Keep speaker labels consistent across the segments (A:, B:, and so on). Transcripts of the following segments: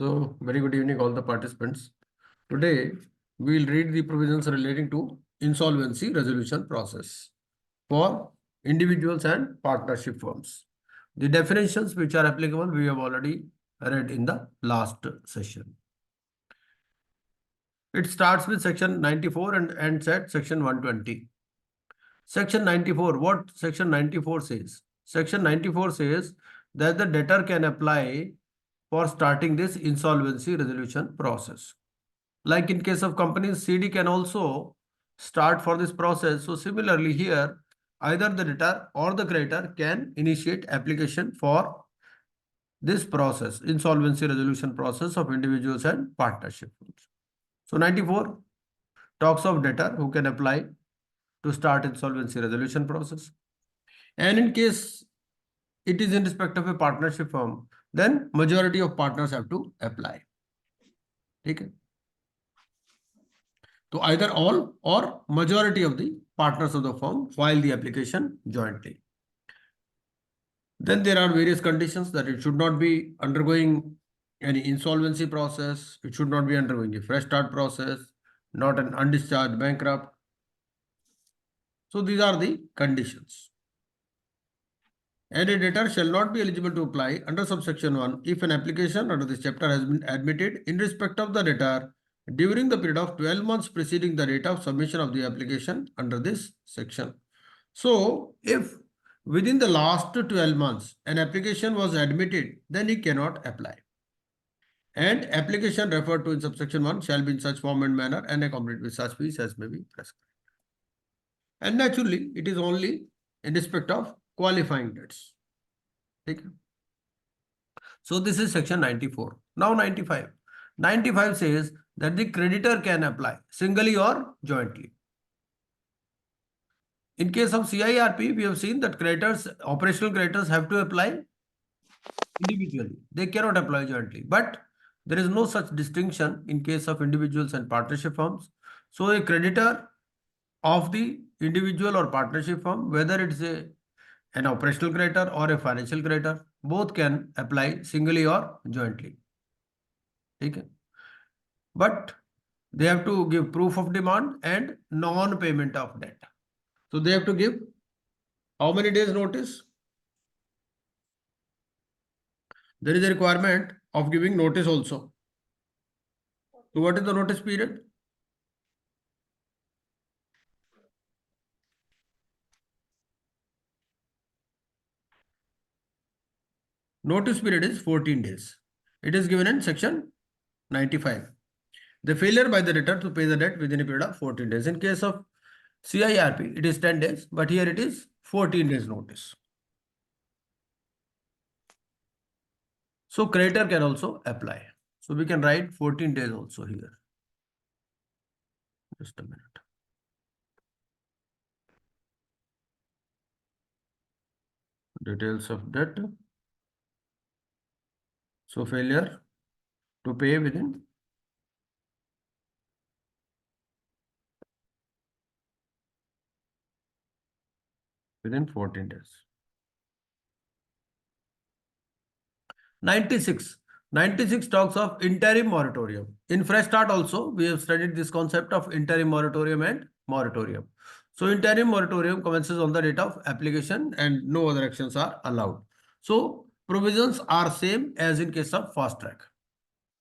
A: So, very good evening, all the participants. Today, we will read the provisions relating to insolvency resolution process for individuals and partnership firms. The definitions which are applicable, we have already read in the last session. It starts with section 94 and ends at section 120. Section 94, what section 94 says? Section 94 says that the debtor can apply for starting this insolvency resolution process. Like in case of companies, CD can also start for this process. So similarly here, either the debtor or the creditor can initiate application for this process, insolvency resolution process of individuals and partnership. So 94 talks of debtor who can apply to start insolvency resolution process. And in case it is in respect of a partnership firm, then majority of partners have to apply. Okay. So either all or majority of the partners of the firm file the application jointly. Then there are various conditions that it should not be undergoing any insolvency process. It should not be undergoing a fresh start process, not an undischarged bankrupt. So these are the conditions. And a debtor shall not be eligible to apply under subsection 1 if an application under this chapter has been admitted in respect of the debtor during the period of 12 months preceding the date of submission of the application under this section. So, if within the last 12 months an application was admitted, then he cannot apply. And application referred to in subsection 1 shall be in such form and manner and accompanied with such fees as may be prescribed. And naturally, it is only in respect of qualifying debts. Okay. So this is section 94. Now 95. 95 says that the creditor can apply singly or jointly. In case of CIRP, we have seen that creditors, operational creditors have to apply individually. They cannot apply jointly. But there is no such distinction in case of individuals and partnership firms. So a creditor of the individual or partnership firm, whether it's an operational creditor or a financial creditor, both can apply singly or jointly. Okay. But they have to give proof of demand and non-payment of debt. So they have to give how many days notice? There is a requirement of giving notice also. So what is the notice period? Notice period is 14 days. It is given in section 95. The failure by the debtor to pay the debt within a period of 14 days. In case of CIRP, it is 10 days, but here it is 14 days notice. So creditor can also apply. So we can write 14 days also here. Just a minute. Details of debt. So failure to pay within 14 days. 96. 96 talks of interim moratorium. In Fresh Start also, we have studied this concept of interim moratorium and moratorium. So interim moratorium commences on the date of application and no other actions are allowed. So provisions are same as in case of fast track.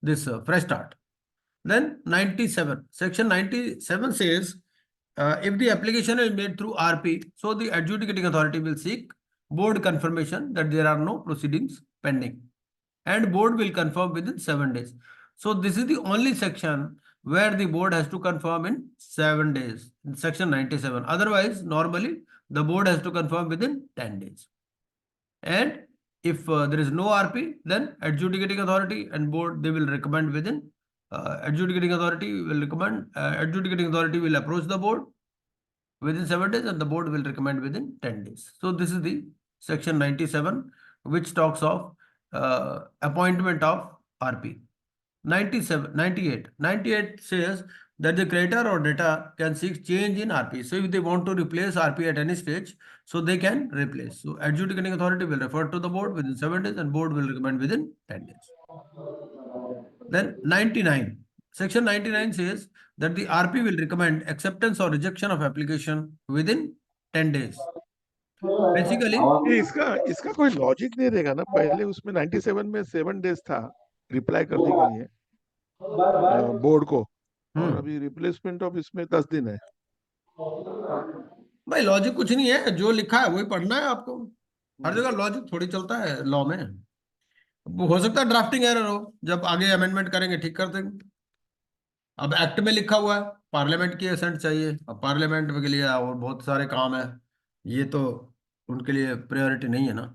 A: This Fresh Start. Then 97. Section 97 says, if the application is made through RP, so the adjudicating authority will seek board confirmation that there are no proceedings pending. And board will confirm within 7 days. So this is the only section where the board has to confirm in 7 days, in section 97. Otherwise, normally the board has to confirm within 10 days. And if there is no RP, then adjudicating authority and board, they will recommend within, adjudicating authority will approach the board within 7 days and the board will recommend within 10 days. So this is the section 97, which talks of appointment of RP. 98 says that the creditor or debtor can seek change in RP. So if they want to replace RP at any stage, so they can replace. So adjudicating authority will refer to the board within 7 days and board will recommend within 10 days. Then 99. Section 99 says that the RP will recommend acceptance or rejection of application within 10 days. Basically,
B: ये इसका कोई logic नहीं रहेगा ना. पहले उसमें 97 में 7 days था रिप्लाई करने के लिए बोर्ड को, और अभी रिप्लेसमेंट ऑफ इसमें 10 दिन है.
A: भाई लॉजिक कुछ नहीं है, जो लिखा है वही पढ़ना है आपको. हर जगह लॉजिक थोड़ी चलता है लॉ में. हो सकता है ड्राफ्टिंग एरर हो, जब आगे अमेंडमेंट करेंगे ठीक कर देंगे. अब एक्ट में लिखा हुआ है पार्लियामेंट की असेंट चाहिए, अब पार्लियामेंट के लिए और बहुत सारे काम है, ये तो उनके लिए प्रायोरिटी नहीं है ना.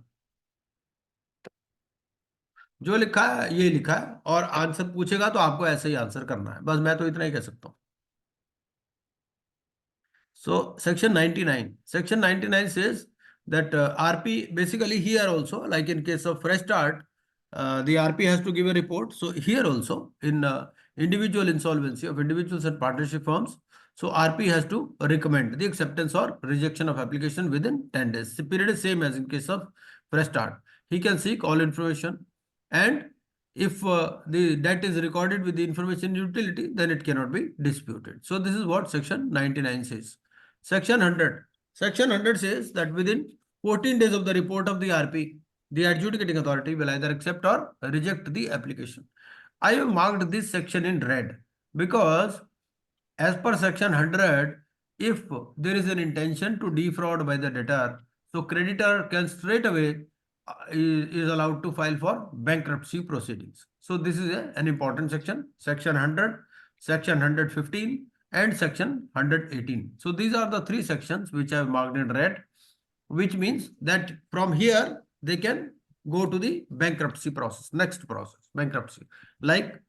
A: जो लिखा है ये लिखा है, और आंसर पूछेगा तो आपको ऐसे ही आंसर करना है, बस मैं तो इतना ही कह सकता हूँ. So section 99. Section 99 says that RP basically here also, like in case of fresh start, the RP has to give a report. So here also in individual insolvency of individuals and partnership firms, so RP has to recommend the acceptance or rejection of application within 10 days. The period is same as in case of fresh start. He can seek all information, and if the debt is recorded with the information utility, then it cannot be disputed. So this is what section 99 says. Section 100. Section 100 says that within 14 days of the report of the RP, the adjudicating authority will either accept or reject the application. I have marked this section in red because as per section 100, if there is an intention to defraud by the debtor, so creditor can straight away is allowed to file for bankruptcy proceedings. So this is an important section, section 100, section 115, and section 118. So these are the three sections which I have marked in red, which means that from here they can go to the bankruptcy process, next process, bankruptcy. Like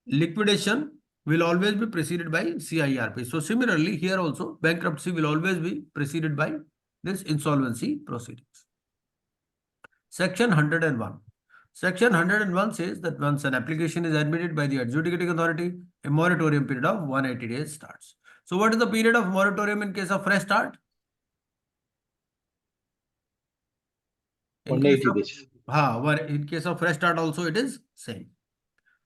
A: liquidation will always be preceded by CIRP. So similarly here also bankruptcy will always be preceded by this insolvency proceedings. Section 101. Section 101 says that once an application is admitted by the adjudicating authority, a moratorium period of 180 days starts. So what is the period of moratorium in case of fresh start?
C: 180 days.
A: In case of fresh start also it is same.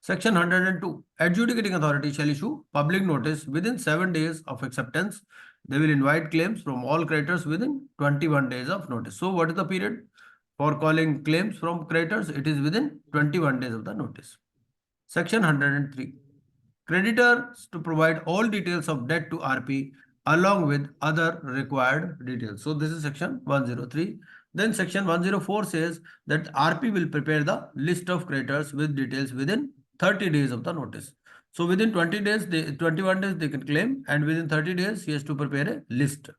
A: Section 102. Adjudicating authority shall issue public notice within 7 days of acceptance. They will invite claims from all creditors within 21 days of notice. So what is the period for calling claims from creditors? It is within 21 days of the notice. Section 103. Creditors to provide all details of debt to RP along with other required details. So this is section 103. Then section 104 says that RP will prepare the list of creditors with details within 30 days of the notice. So within 20 days, 21 days they can claim, and within 30 days he has to prepare a list.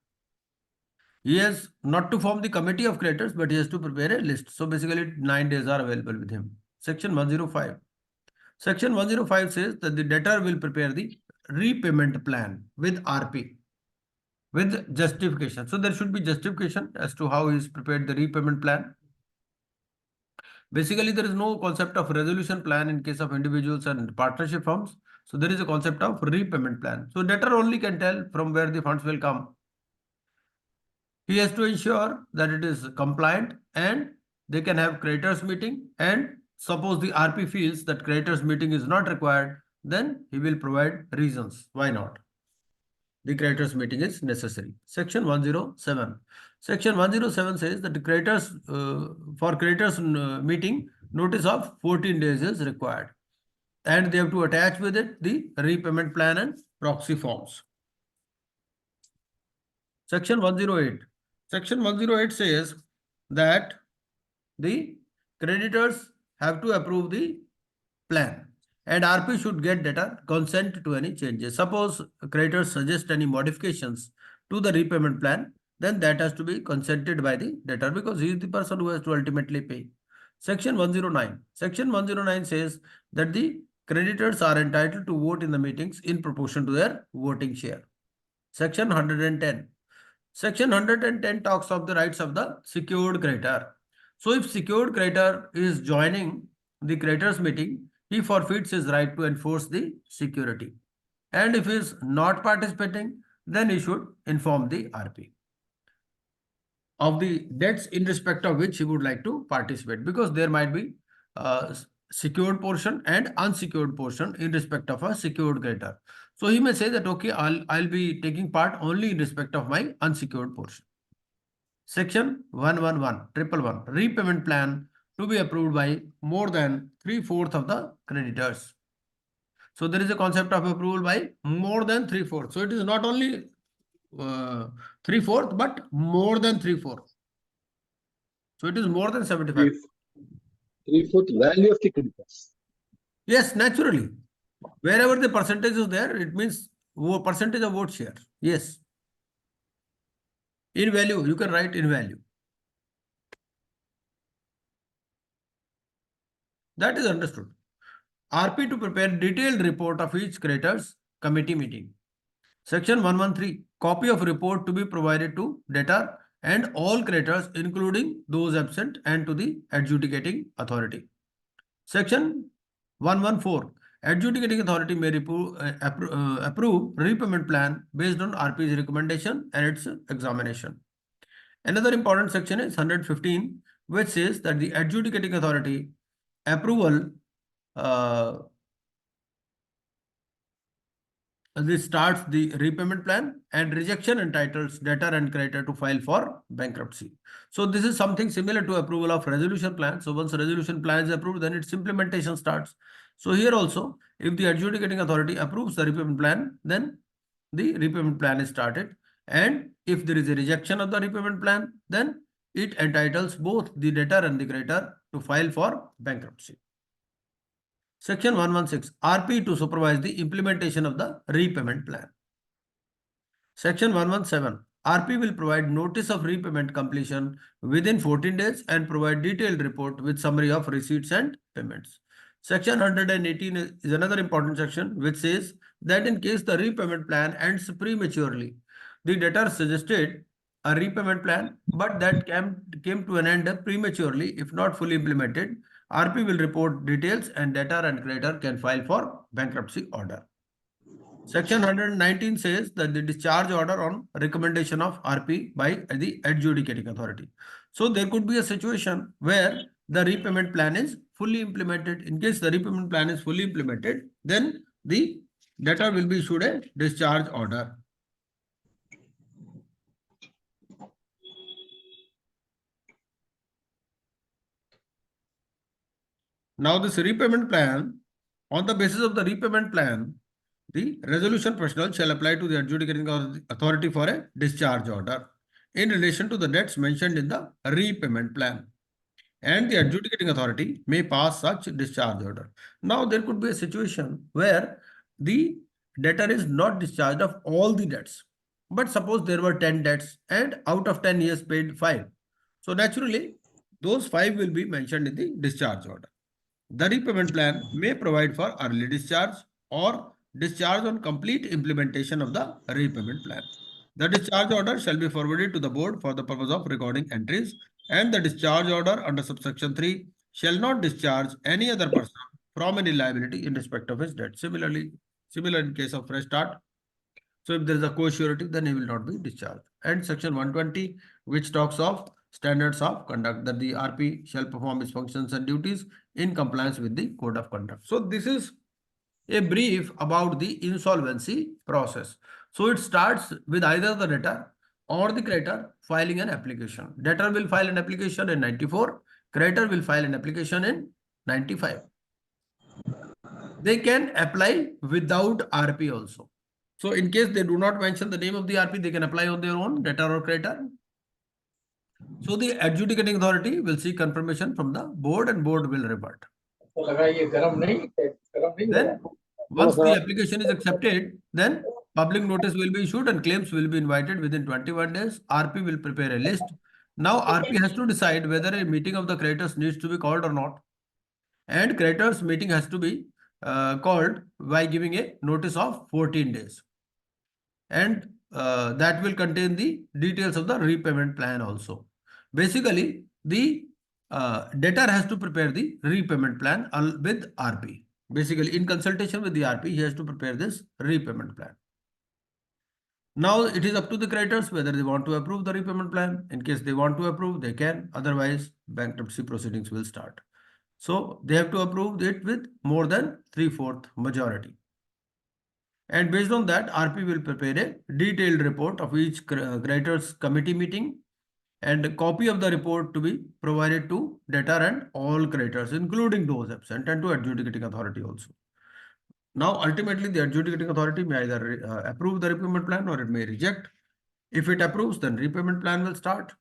A: He has not to form the committee of creditors, but he has to prepare a list. So basically 9 days are available with him. Section 105. Section 105 says that the debtor will prepare the repayment plan with RP with justification. So there should be justification as to how he is prepared the repayment plan. Basically, there is no concept of resolution plan in case of individuals and partnership firms. So there is a concept of repayment plan. So debtor only can tell from where the funds will come. He has to ensure that it is compliant, and they can have creditors meeting, and suppose the RP feels that creditors meeting is not required, then he will provide reasons why not the creditors meeting is necessary. Section 107. Section 107 says that the creditors for creditors meeting, notice of 14 days is required, and they have to attach with it the repayment plan and proxy forms. Section 108. Section 108 says that the creditors have to approve the plan, and RP should get debtor consent to any changes. Suppose creditors suggest any modifications to the repayment plan, then that has to be consented by the debtor because he is the person who has to ultimately pay. Section 109. Section 109 says that the creditors are entitled to vote in the meetings in proportion to their voting share. Section 110. Section 110 talks of the rights of the secured creditor. So if secured creditor is joining the creditors meeting, he forfeits his right to enforce the security. And if he is not participating, then he should inform the RP of the debts in respect of which he would like to participate, because there might be secured portion and unsecured portion in respect of a secured creditor. So he may say that, okay, I'll be taking part only in respect of my unsecured portion. Section 111 repayment plan to be approved by more than 3/4 of the creditors. So there is a concept of approval by more than 3/4. So it is not only 3/4 but more than 3/4. So it is more than 75.
C: 3/4 value of the creditors.
A: Yes, naturally. Wherever the percentage is there, it means percentage of vote share. Yes. In value, you can write in value. That is understood. RP to prepare detailed report of each creditor's committee meeting. Section 113, copy of report to be provided to debtor and all creditors, including those absent, and to the adjudicating authority. Section 114, adjudicating authority may approve repayment plan based on RP's recommendation and its examination. Another important section is 115, which says that the adjudicating authority approval this starts the repayment plan, and rejection entitles debtor and creditor to file for bankruptcy. So this is something similar to approval of resolution plan. So once resolution plan is approved, then its implementation starts. So here also, if the adjudicating authority approves the repayment plan, then the repayment plan is started. And if there is a rejection of the repayment plan, then it entitles both the debtor and the creditor to file for bankruptcy. Section 116, RP to supervise the implementation of the repayment plan. Section 117, RP will provide notice of repayment completion within 14 days and provide detailed report with summary of receipts and payments. Section 118 is another important section which says that in case the repayment plan ends prematurely, the debtor suggested a repayment plan, but that came to an end prematurely, if not fully implemented, RP will report details and debtor and creditor can file for bankruptcy order. Section 119 says that the discharge order on recommendation of RP by the adjudicating authority. So there could be a situation where the repayment plan is fully implemented. In case the repayment plan is fully implemented, then the debtor will be issued a discharge order. Now this repayment plan, on the basis of the repayment plan, the resolution professional shall apply to the adjudicating authority for a discharge order in relation to the debts mentioned in the repayment plan. And the adjudicating authority may pass such discharge order. Now there could be a situation where the debtor is not discharged of all the debts. But suppose there were 10 debts and out of 10 he has paid 5. So naturally, those 5 will be mentioned in the discharge order. The repayment plan may provide for early discharge or discharge on complete implementation of the repayment plan. The discharge order shall be forwarded to the board for the purpose of recording entries, and the discharge order under subsection 3 shall not discharge any other person from any liability in respect of his debt. Similar in case of fresh start. So if there is a co-surety, then he will not be discharged. And section 120, which talks of standards of conduct, that the RP shall perform its functions and duties in compliance with the code of conduct. So this is a brief about the insolvency process. So it starts with either the debtor or the creditor filing an application. Debtor will file an application in 94, creditor will file an application in 95. They can apply without RP also. So in case they do not mention the name of the RP, they can apply on their own, debtor or creditor. So the adjudicating authority will seek confirmation from the board and board will revert. Then once the application is accepted, then public notice will be issued and claims will be invited within 21 days. RP will prepare a list. Now RP has to decide whether a meeting of the creditors needs to be called or not. And creditors meeting has to be called by giving a notice of 14 days. And that will contain the details of the repayment plan also. Basically, the debtor has to prepare the repayment plan with RP. Basically, in consultation with the RP, he has to prepare this repayment plan. Now, it is up to the creditors whether they want to approve the repayment plan. In case they want to approve, they can. Otherwise, bankruptcy proceedings will start. So they have to approve it with more than 3/4 majority. And based on that, RP will prepare a detailed report of each creditors committee meeting, and a copy of the report to be provided to debtor and all creditors, including those absent, and to adjudicating authority also. Now, ultimately, the adjudicating authority may either approve the repayment plan or it may reject. If it approves, then repayment plan will start.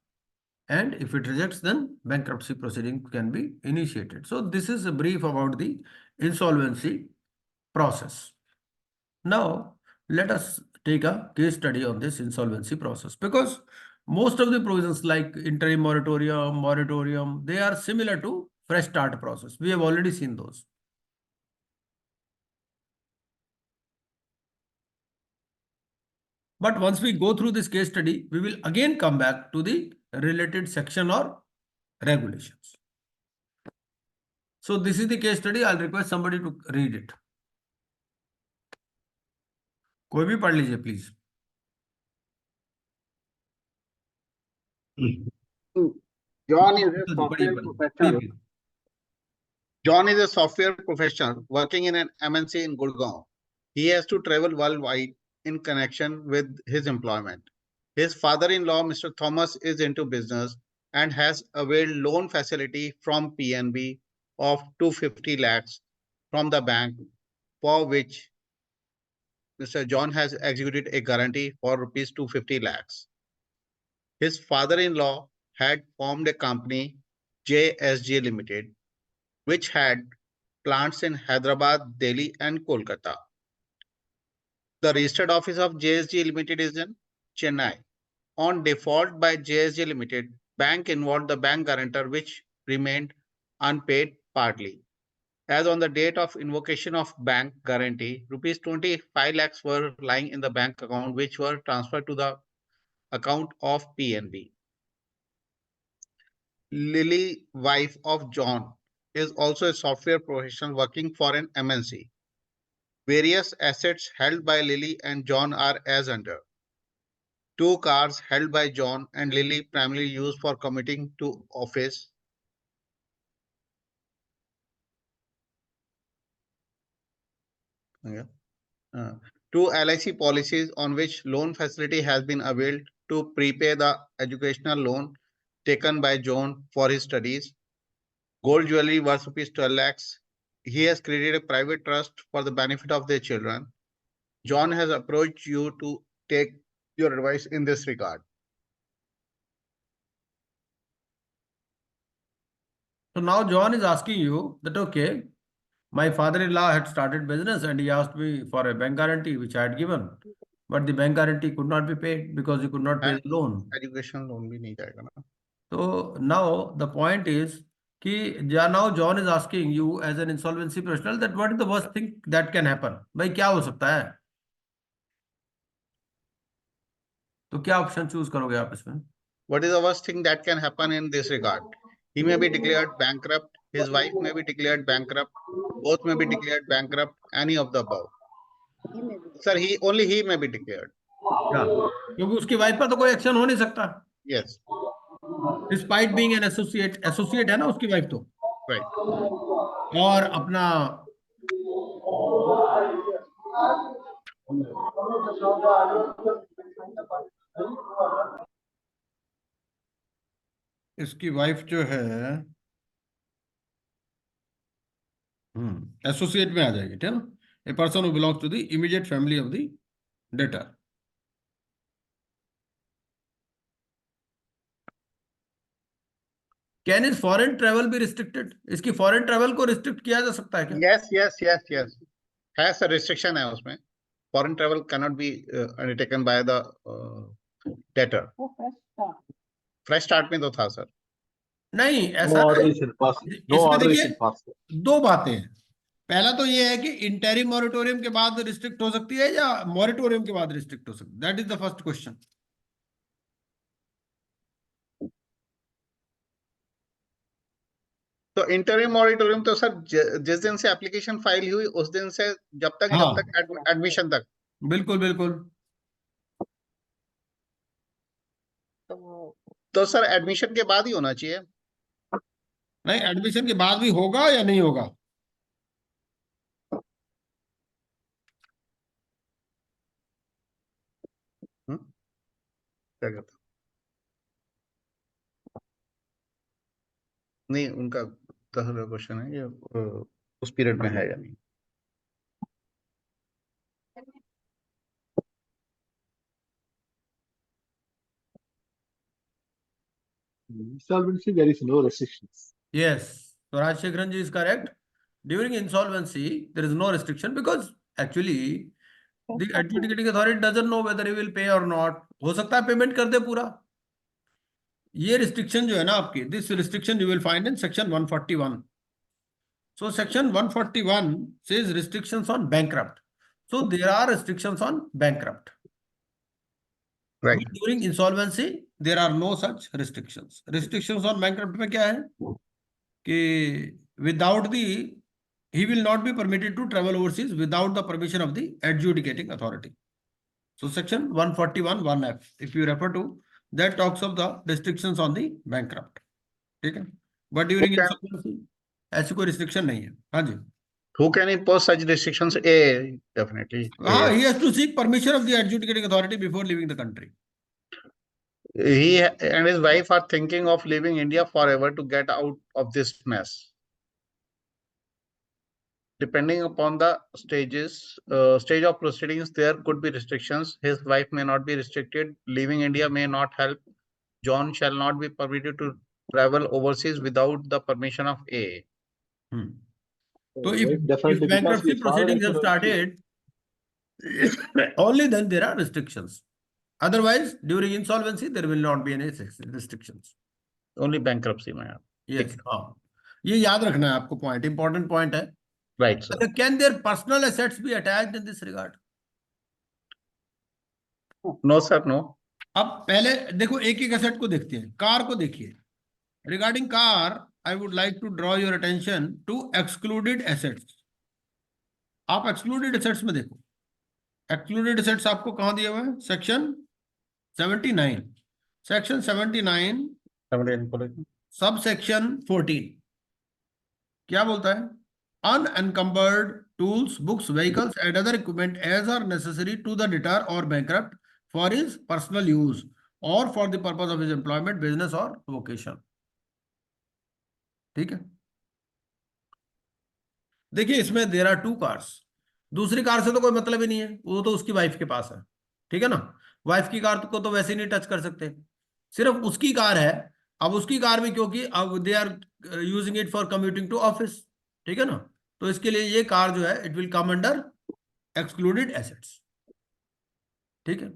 A: And if it rejects, then bankruptcy proceeding can be initiated. So this is a brief about the insolvency process. Now, let us take a case study on this insolvency process, because most of the provisions like interim moratorium, they are similar to fresh start process. We have already seen those. But once we go through this case study, we will again come back to the related section or regulations. So this is the case study. I'll request somebody to read it. कोई भी पढ़ लीजिए please.
D: John is a software professional. John is a software professional working in an MNC in Gurgaon. He has to travel worldwide in connection with his employment. His father-in-law, Mr. Thomas, is into business and has availed loan facility from PNB of 250 lakhs from the bank, for which Mr. John has executed a guarantee for rupees 250 lakhs. His father-in-law had formed a company, JSG Limited, which had plants in Hyderabad, Delhi, and Kolkata. The registered office of JSG Limited is in Chennai. On default by JSG Limited, bank involved the bank guarantor, which remained unpaid partly. As on the date of invocation of bank guarantee, rupees 25 lakhs were lying in the bank account, which were transferred to the account of PNB. Lily, wife of John, is also a software professional working for an MNC. Various assets held by Lily and John are as under. 2 cars held by John and Lily primarily used for commuting to office. Yeah. 2 LIC policies on which loan facility has been availed to prepay the educational loan taken by John for his studies. Gold jewelry worth rupees 12 lakhs. He has created a private trust for the benefit of their children. John has approached you to take your advice in this regard.
A: So now John is asking you that, okay, my father-in-law had started business and he asked me for a bank guarantee, which I had given. But the bank guarantee could not be paid because he could not pay the loan.
D: Education loan bhi nahi jayega na.
A: So now the point is, now John is asking you as an insolvency professional that what is the worst thing that can happen? भाई क्या हो सकता है? तो क्या option choose करोगे आप इसमें?
D: What is the worst thing that can happen in this regard? He may be declared bankrupt. His wife may be declared bankrupt. Both may be declared bankrupt. Any of the above. Sir, only he may be declared.
A: क्योंकि उसकी wife पर तो कोई action हो नहीं सकता.
D: Yes.
A: Despite being an associate है ना उसकी वाइफ तो.
D: Right.
A: और अपना इसकी वाइफ जो है एसोसिएट में आ जाएगी, ठीक है ना. A person who belongs to the immediate family of the debtor. Can is foreign travel be restricted? इसकी फॉरेन ट्रेवल को रिस्ट्रिक्ट किया जा सकता है क्या?
D: Yes. Has a restriction है उसमें. Foreign travel cannot be undertaken by the debtor. Fresh start में तो था सर.
A: नहीं ऐसा
C: No order is in past. No
A: इसमें
C: order is
A: देखिए
C: in past.
A: 2 बातें हैं. पहला तो ये है कि इंटरिम मॉरेटोरियम के बाद रिस्ट्रिक्ट हो सकती है या मॉरेटोरियम के बाद रिस्ट्रिक्ट हो सकती है. That is the first question.
D: तो इंटरिम मॉरिटोरियम तो सर जिस दिन से एप्लीकेशन फाइल हुई उस दिन से जब तक एडमिशन तक.
A: बिल्कुल.
D: तो सर एडमिशन के बाद ही होना चाहिए.
A: नहीं, एडमिशन के बाद भी होगा या नहीं होगा?
D: क्या कहता? नहीं, उनका दूसरा क्वेश्चन है ये उस पीरियड में है या नहीं।
C: Insolvency, there is no restrictions.
A: Yes. So Rajshekharan ji is correct. During insolvency, there is no restriction because actually the adjudicating authority doesn't know whether he will pay or not. हो सकता है payment कर दे पूरा। ये restriction जो है ना आपकी, this restriction you will find in section 141. So section 141 says restrictions on bankrupt. So there are restrictions on bankrupt.
D: Right.
A: But during insolvency, there are no such restrictions. Restrictions on bankrupt में क्या है कि without the he will not be permitted to travel overseas without the permission of the adjudicating authority. So section 141 1F, if you refer to, that talks of the restrictions on the bankrupt. ठीक है? But during
D: Okay.
A: insolvency ऐसी कोई restriction नहीं है। हाँ जी।
D: Who can impose such restrictions? A, definitely.
A: हाँ, he has to seek permission of the adjudicating authority before leaving the country.
D: He and his wife are thinking of leaving India forever to get out of this mess. Depending upon the stage of proceedings, there could be restrictions. His wife may not be restricted. Leaving India may not help. John shall not be permitted to travel overseas without the permission of A.
A: So if
C: Definitely, because
A: bankruptcy
C: his father
A: proceedings have
C: also-
A: started, only then there are restrictions. Otherwise, during insolvency, there will not be any restrictions.
D: Only bankruptcy may have.
A: Yes. हाँ, ये याद रखना है आपको, point important point है.
D: Right, sir.
A: Can their personal assets be attached in this regard?
D: No, sir, no.
A: अब पहले देखो, एक एक एसेट को देखते हैं. कार को देखिए. Regarding car, I would like to draw your attention to excluded assets. आप एक्सक्लूडेड एसेट्स में देखो. एक्सक्लूडेड एसेट्स आपको कहां दिए हुए हैं? सेक्शन 79. सेक्शन 79 सब सेक्शन 14 क्या बोलता है? Unencumbered tools, books, vehicles, and other equipment as are necessary to the debtor or bankrupt for his personal use or for the purpose of his employment, business or vocation. ठीक है? देखिए, इसमें there are 2 cars. दूसरी car से तो कोई मतलब ही नहीं है, वो तो उसकी वाइफ के पास है. ठीक है ना? वाइफ की कार को तो वैसे ही नहीं टच कर सकते, सिर्फ उसकी कार है. अब उसकी कार में, क्योंकि अब they are using it for commuting to office. ठीक है ना? तो इसके लिए ये कार जो है, it will come under excluded assets. ठीक है?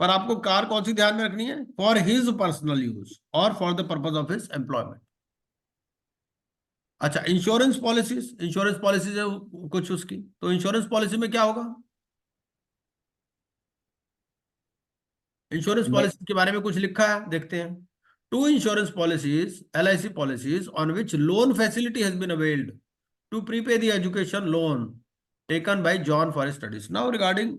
A: पर आपको कार कौन सी ध्यान में रखनी है? फॉर हिज पर्सनल यूज और for the purpose of his employment. अच्छा, इंश्योरेंस पॉलिसीज है कुछ उसकी. तो इंश्योरेंस पॉलिसी में क्या होगा? इंश्योरेंस पॉलिसी के बारे में कुछ लिखा है, देखते हैं. 2 insurance policies, LIC policies, on which loan facility has been availed to prepay the education loan taken by John for his studies. Now, regarding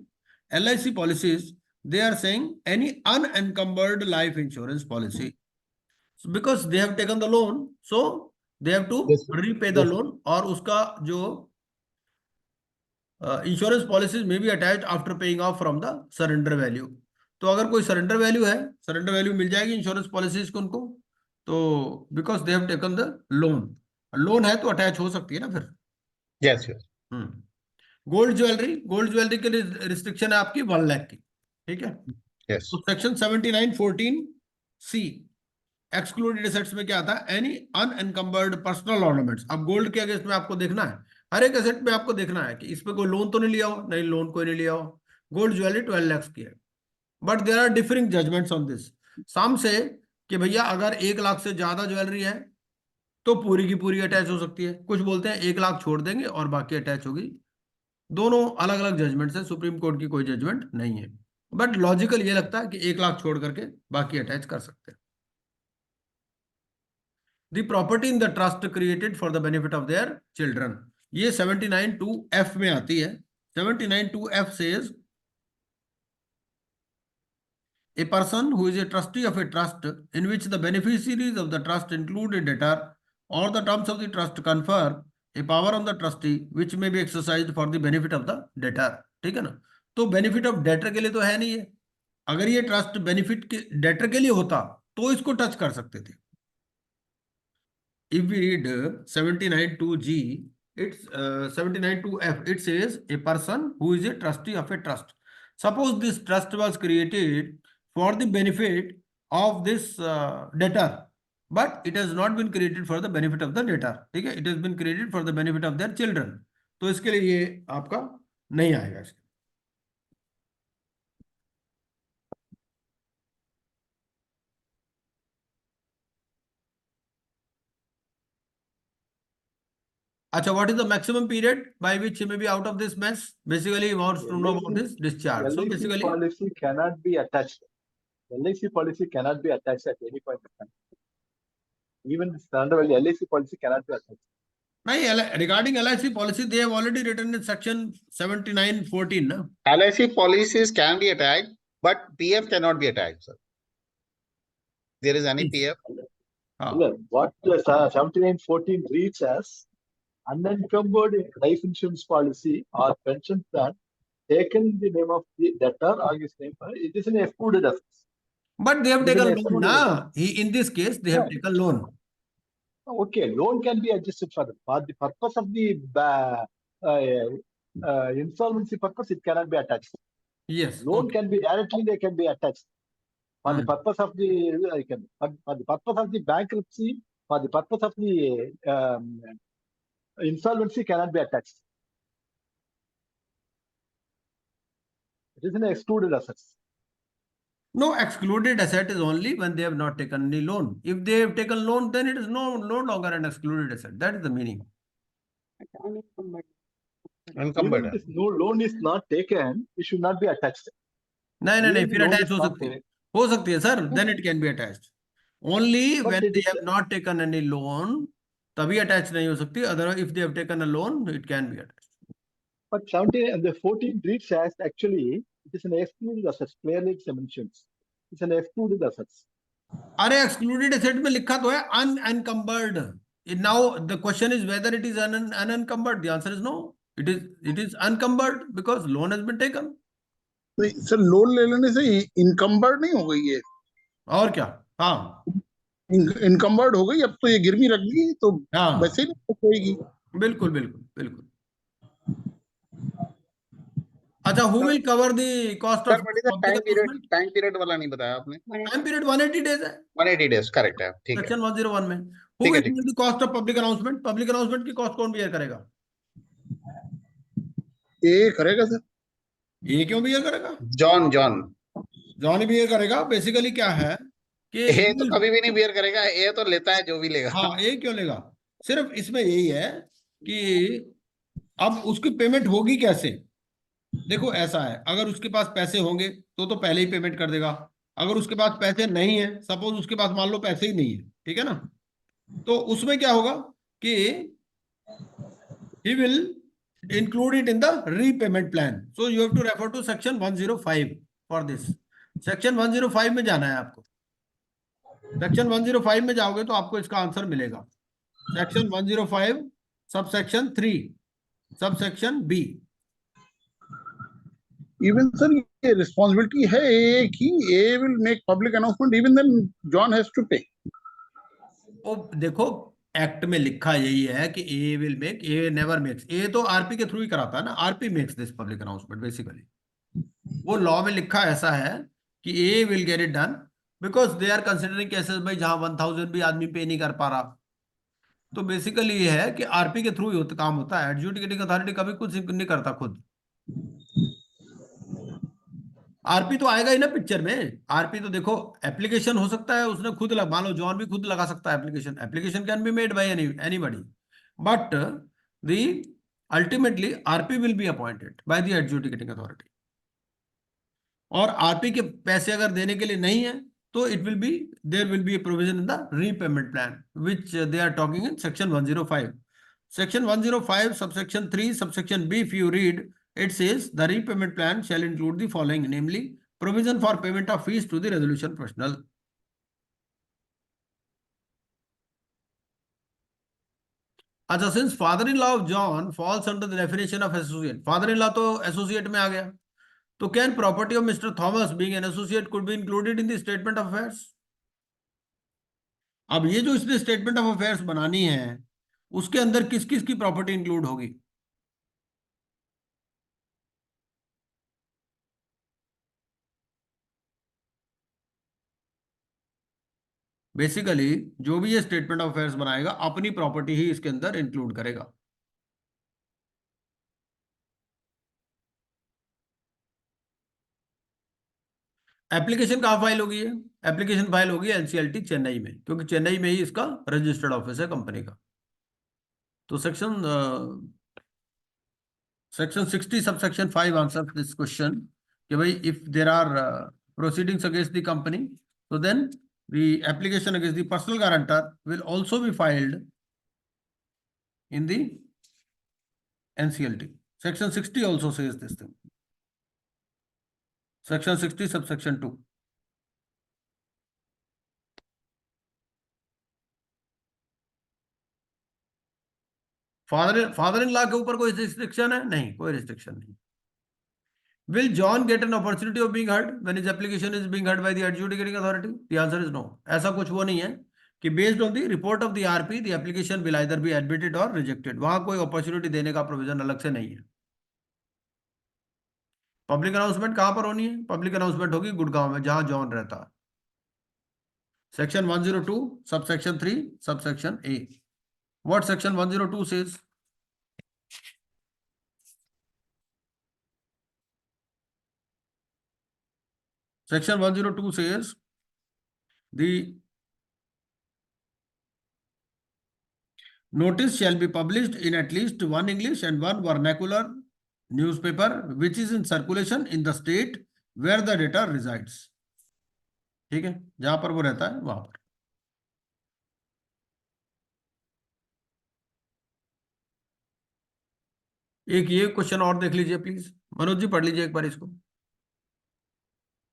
A: LIC policies, they are saying any unencumbered life insurance policy. So, because they have taken the loan, so they have to
C: Yes,
A: repay the loan. और उसका जो insurance policies में be attached after paying off from the surrender value. तो अगर कोई surrender value है, surrender value मिल जाएगी insurance policies को उनको. तो because they have taken the loan है तो अटैच हो सकती है ना फिर.
D: Yes, yes.
A: गोल्ड ज्वेलरी के लिए रिस्ट्रिक्शन है आपकी 1 लाख की. ठीक है?
D: Yes.
A: तो सेक्शन 79(14)(c) एक्सक्लूडेड एसेट्स में क्या आता है? Any unencumbered personal ornaments. अब गोल्ड के अगेंस्ट में आपको देखना है, हर एक एसेट में आपको देखना है कि इस पे कोई लोन तो नहीं लिया हो. नहीं, लोन कोई नहीं लिया हो. गोल्ड ज्वेलरी 12 लाख की है. But there are differing judgments on this. Some say कि भैया अगर 1 लाख से ज्यादा ज्वेलरी है तो पूरी की पूरी अटैच हो सकती है. कुछ बोलते हैं 1 लाख छोड़ देंगे और बाकी अटैच होगी. दोनों अलग अलग जजमेंट्स है, सुप्रीम कोर्ट की कोई जजमेंट नहीं है. बट लॉजिकल ये लगता है कि 1 लाख छोड़ करके बाकी अटैच कर सकते हैं. The property in the trust created for the benefit of their children. ये 79(2)(f) में आती है. 79(2)(f) says a person who is a trustee of a trust in which the beneficiaries of the trust include a debtor or the terms of the trust confer a power on the trustee which may be exercised for the benefit of the debtor. ठीक है ना? तो benefit of debtor के लिए तो है नहीं है. अगर ये ट्रस्ट बेनिफिट के डेटर के लिए होता तो इसको टच कर सकते थे. If we read 79(2)(g), it's 79(2)(f), it says a person who is a trustee of a trust. Suppose this trust was created for the benefit of this debtor, but it has not been created for the benefit of the debtor. ठीक है? It has been created for the benefit of their children. तो इसके लिए ये आपका नहीं आएगा. Acha, what is the maximum period by which he may be out of this mess? Basically, he wants to know about this discharge. So
C: LIC
A: basically,
C: policy cannot be attached. LIC policy cannot be attached at any point of time. Even the standard value LIC policy cannot be attached.
A: regarding LIC policy, they have already written in section 79(14). No?
D: LIC policies can be attached, but PF cannot be attached, sir. There is any PF?
C: What 79(14) reads as unencumbered life insurance policy or pension plan taken in the name of the debtor or his name, it is an excluded assets.
A: But they have
C: It is
A: taken
C: an
A: loan.
C: excluded
A: Na? In this case, they have taken loan.
C: Okay, loan can be adjusted for the purpose of the insolvency purpose, it cannot be attached.
A: Yes.
C: Loan
A: Okay.
C: can be directly, they can be attached. For the purpose of the for the purpose of the bankruptcy, for the purpose of the insolvency cannot be attached. It is an excluded assets.
A: No, excluded asset is only when they have not taken any loan. If they have taken loan, then it is no longer an excluded asset. That is the meaning.
D: Encumbered.
C: Even if no loan is not taken, it should not be attached.
A: नहीं नहीं नहीं,
C: Even
A: फिर
C: loan
A: attach
C: is
A: हो
C: not
A: सकती है.
C: taken.
A: हो सकती है sir. Then it can be attached. Only
C: But
A: when
C: it
A: they
C: is-
A: have not taken any loan, तभी attach नहीं हो सकती. Otherwise, if they have taken a loan, it can be attached.
C: But 17 and the 14 reads as actually it is an excluded assets. Clearly it mentions it's an excluded assets.
A: अरे excluded asset में लिखा तो है unencumbered. Now the question is whether it is unencumbered. The answer is no. It is unencumbered because loan has been taken.
E: तो sir loan ले लेने से encumbered नहीं हो गई ये?
A: और क्या? हाँ
E: इनकम्बर्ड हो गई, अब तो ये गिरवी रख दी तो
A: हाँ
E: वैसे ही नहीं होगी.
A: बिल्कुल बिल्कुल बिल्कुल. अच्छा, who will cover the cost
D: Sir,
A: of
D: what is the
A: public
D: time period?
A: announcement?
D: Time period वाला नहीं बताया आपने.
A: Time period 180 days है.
D: 180 days, correct है. ठीक है.
A: Section 101 में. Who
D: ठीक है,
A: will
D: ठीक.
A: bear the cost of public announcement? Public announcement की cost कौन bear करेगा?
E: ये करेगा सर.
A: ये क्यों bear करेगा?
D: John.
A: जॉन bear करेगा. Basically क्या है कि
D: ये तो कभी भी नहीं बेयर करेगा. ये तो लेता है जो भी लेगा.
A: हाँ, ये क्यों लेगा? सिर्फ इसमें यही है कि अब उसकी पेमेंट होगी कैसे? देखो ऐसा है, अगर उसके पास पैसे होंगे तो पहले ही पेमेंट कर देगा. अगर उसके पास पैसे नहीं है, सपोज उसके पास मान लो पैसे ही नहीं है, ठीक है ना, तो उसमें क्या होगा कि he will include it in the repayment plan. So you have to refer to section 105 for this. Section 105 में जाना है आपको. सेक्शन 105 में जाओगे तो आपको इसका आंसर मिलेगा. Section 105 subsection 3 subsection B.
E: Even sir ये रिस्पॉन्सिबिलिटी है ए की, A will make public announcement, even then John has to pay.
A: ओ देखो एक्ट में लिखा यही है कि A will make, A never makes. A तो आरपी के थ्रू ही कराता है ना. RP makes this public announcement. Basically वो लॉ में लिखा ऐसा है कि A will get it done because they are considering cases भाई जहां 1000 भी आदमी पे नहीं कर पा रहा. तो बेसिकली ये है कि आरपी के थ्रू ही काम होता है. एडजुडिकेटिंग अथॉरिटी कभी कुछ नहीं करता खुद. आरपी तो आएगा ही ना पिक्चर में. आरपी तो देखो एप्लीकेशन हो सकता है उसने खुद मान लो जॉन भी खुद लगा सकता है application. Application can be made by anybody, but the ultimately RP will be appointed by the adjudicating authority. और आरपी के पैसे अगर देने के लिए नहीं है तो it will be, there will be a provision in the repayment plan which they are talking in section 105. Section 105 subsection 3 subsection B, if you read, it says the repayment plan shall include the following, namely Provision for payment of fees to the resolution professional. अच्छा, since father-in-law of John falls under the definition of associate, father-in-law तो associate में आ गया, तो can property of Mr. Thomas being an associate could be included in the statement of affairs? अब ये जो इसने statement of affairs बनानी है, उसके अंदर किस किस की प्रॉपर्टी इंक्लूड होगी? बेसिकली जो भी ये स्टेटमेंट ऑफ अफेयर्स बनाएगा अपनी प्रॉपर्टी ही इसके अंदर इंक्लूड करेगा। एप्लीकेशन कहाँ फाइल होगी? है एप्लीकेशन फाइल होगी एनसीएलटी चेन्नई में, क्योंकि चेन्नई में ही इसका रजिस्टर्ड ऑफिस है कंपनी का। तो section 60 subsection 5 answer this question कि भाई if there are proceedings against the company, तो then the application against the personal guarantor will also be filed in the NCLT. Section 60 also says this thing. Section 60 subsection 2. Father-in-law के ऊपर कोई restriction है? नहीं, कोई restriction नहीं। Will John get an opportunity of being heard when his application is being heard by the adjudicating authority? The answer is no. ऐसा कुछ वो नहीं है कि based on the report of the RP the application will either be admitted और rejected. वहां कोई opportunity देने का प्रोविजन अलग से नहीं है। पब्लिक अनाउंसमेंट कहां पर होनी है? पब्लिक अनाउंसमेंट होगी गुड़गांव में, जहां जॉन रहता है। Section 102 subsection 3 subsection A. What section 102 says? Section 102 says the notice shall be published in at least one English and one vernacular newspaper which is in circulation in the state where the debtor resides. ठीक है, जहां पर वो रहता है वहां पर। एक ये क्वेश्चन और देख लीजिए प्लीज, मनोज जी पढ़ लीजिए एक बार इसको।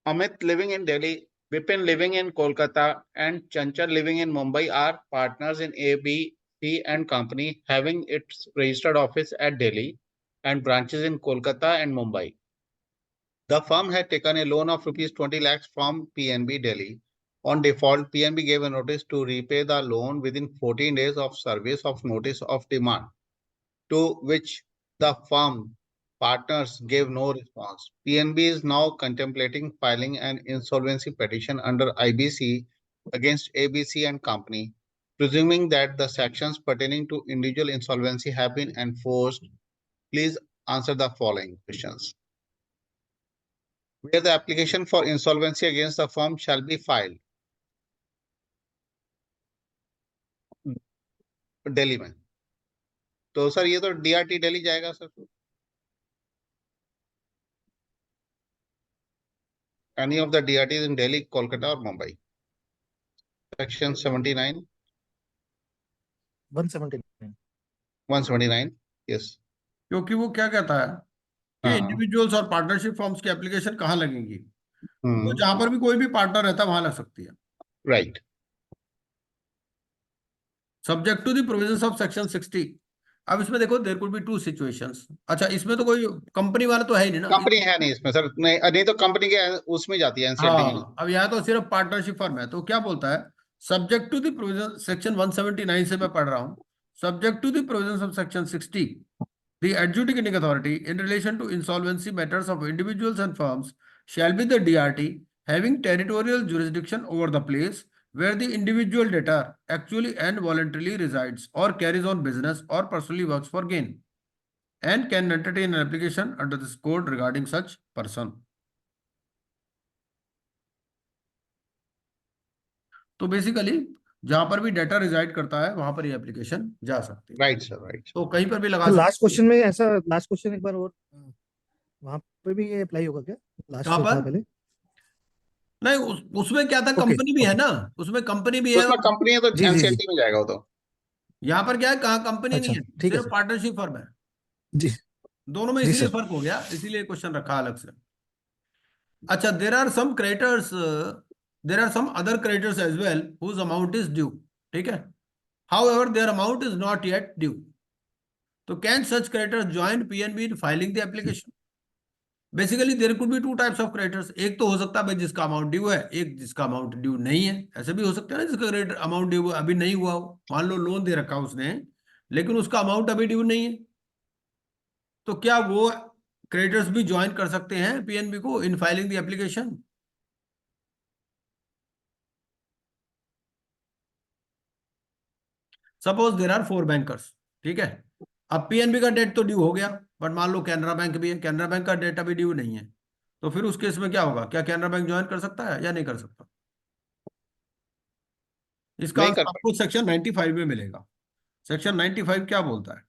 D: Amit living in Delhi, Vipin living in Kolkata, and Chanchal living in Mumbai are partners in ABC and Company, having its registered office at Delhi and branches in Kolkata and Mumbai. The firm had taken a loan of rupees 20 lakhs from PNB Delhi. On default, PNB gave a notice to repay the loan within 14 days of service of notice of demand, to which the firm partners gave no response. PNB is now contemplating filing an insolvency petition under IBC against ABC and Company, presuming that the sections pertaining to individual insolvency have been enforced. Please answer the following questions. Where the application for insolvency against the firm shall be filed? Delhi में। तो sir ये तो DRT Delhi जाएगा sir. Any of the DRTs in Delhi, Kolkata or Mumbai? Section 79.
F: 179.
D: 179. Yes.
A: क्योंकि वो क्या कहता है कि
D: हाँ।
A: इंडिविजुअल्स और पार्टनरशिप फॉर्म्स की एप्लीकेशन कहाँ लगेंगी? तो
D: Hmm.
A: जहां पर भी कोई भी पार्टनर रहता है वहां लग सकती है।
D: Right.
A: Subject to the provisions of section 60। अब इसमें देखो there could be two situations. अच्छा, इसमें तो कोई कंपनी वाला तो है ही नहीं ना।
D: कंपनी है नहीं इसमें सर, नहीं तो कंपनी के उसमें जाती है NCLT में।
A: हाँ, अब यहाँ तो सिर्फ पार्टनरशिप फर्म है। तो क्या बोलता है? Subject to the provision, section 179 से मैं पढ़ रहा हूँ। Subject to the provisions of section 60, the adjudicating authority in relation to insolvency matters of individuals and firms shall be the DRT having territorial jurisdiction over the place where the individual debtor actually and voluntarily resides or carries on business or personally works for gain, and can entertain an application under this code regarding such person. तो basically जहां पर भी data resided करता है वहां पर ये application जा सकती है।
D: Right sir, right.
A: तो कहीं पर भी लगा
F: तो
A: सकते
F: लास्ट क्वेश्चन में ऐसा, लास्ट क्वेश्चन एक बार और वहां पे भी ये अप्लाई होगा क्या? लास्ट
A: कहाँ
F: जो था
A: पर?
F: पहले।
A: नहीं, उसमें क्या था,
F: Okay,
A: कंपनी भी है
F: okay.
A: ना, उसमें कंपनी भी है।
D: उसमें कंपनी है तो
F: जी, जी, जी।
D: NCLT में जाएगा वो तो।
A: यहाँ पर क्या है, कहाँ कंपनी
F: अच्छा,
A: नहीं है,
F: ठीक है
A: सिर्फ
F: सर।
A: पार्टनरशिप फर्म है।
F: जी
A: दोनों में
F: जी
A: इसीलिए
F: सर।
A: फर्क हो गया, इसीलिए क्वेश्चन रखा अलग से। अच्छा, there are some creditors, there are some other creditors as well whose amount is due. ठीक है? However, their amount is not yet due. So can such creditors join PNB in filing the application? Basically there could be two types of creditors. एक तो हो सकता है भाई जिसका amount due है, एक जिसका अमाउंट ड्यू नहीं है. ऐसे भी हो सकता है ना, जिसका क्रेडिट अमाउंट ड्यू अभी नहीं हुआ हो. मान लो लोन दे रखा उसने, लेकिन उसका अमाउंट अभी ड्यू नहीं है. तो क्या वो क्रेडिटर्स भी ज्वाइन कर सकते हैं पीएनबी को in filing the application? Suppose there are 4 bankers. ठीक है, अब पीएनबी का डेट तो ड्यू हो गया, बट मान लो कैनरा बैंक भी है, कैनरा बैंक का डेट अभी ड्यू नहीं है. तो फिर उस केस में क्या होगा? क्या कैनरा बैंक ज्वाइन कर सकता है या नहीं कर सकता? इसका
D: नहीं
A: आंसर
D: कर
A: आपको सेक्शन 95 में मिलेगा. सेक्शन 95 क्या बोलता है?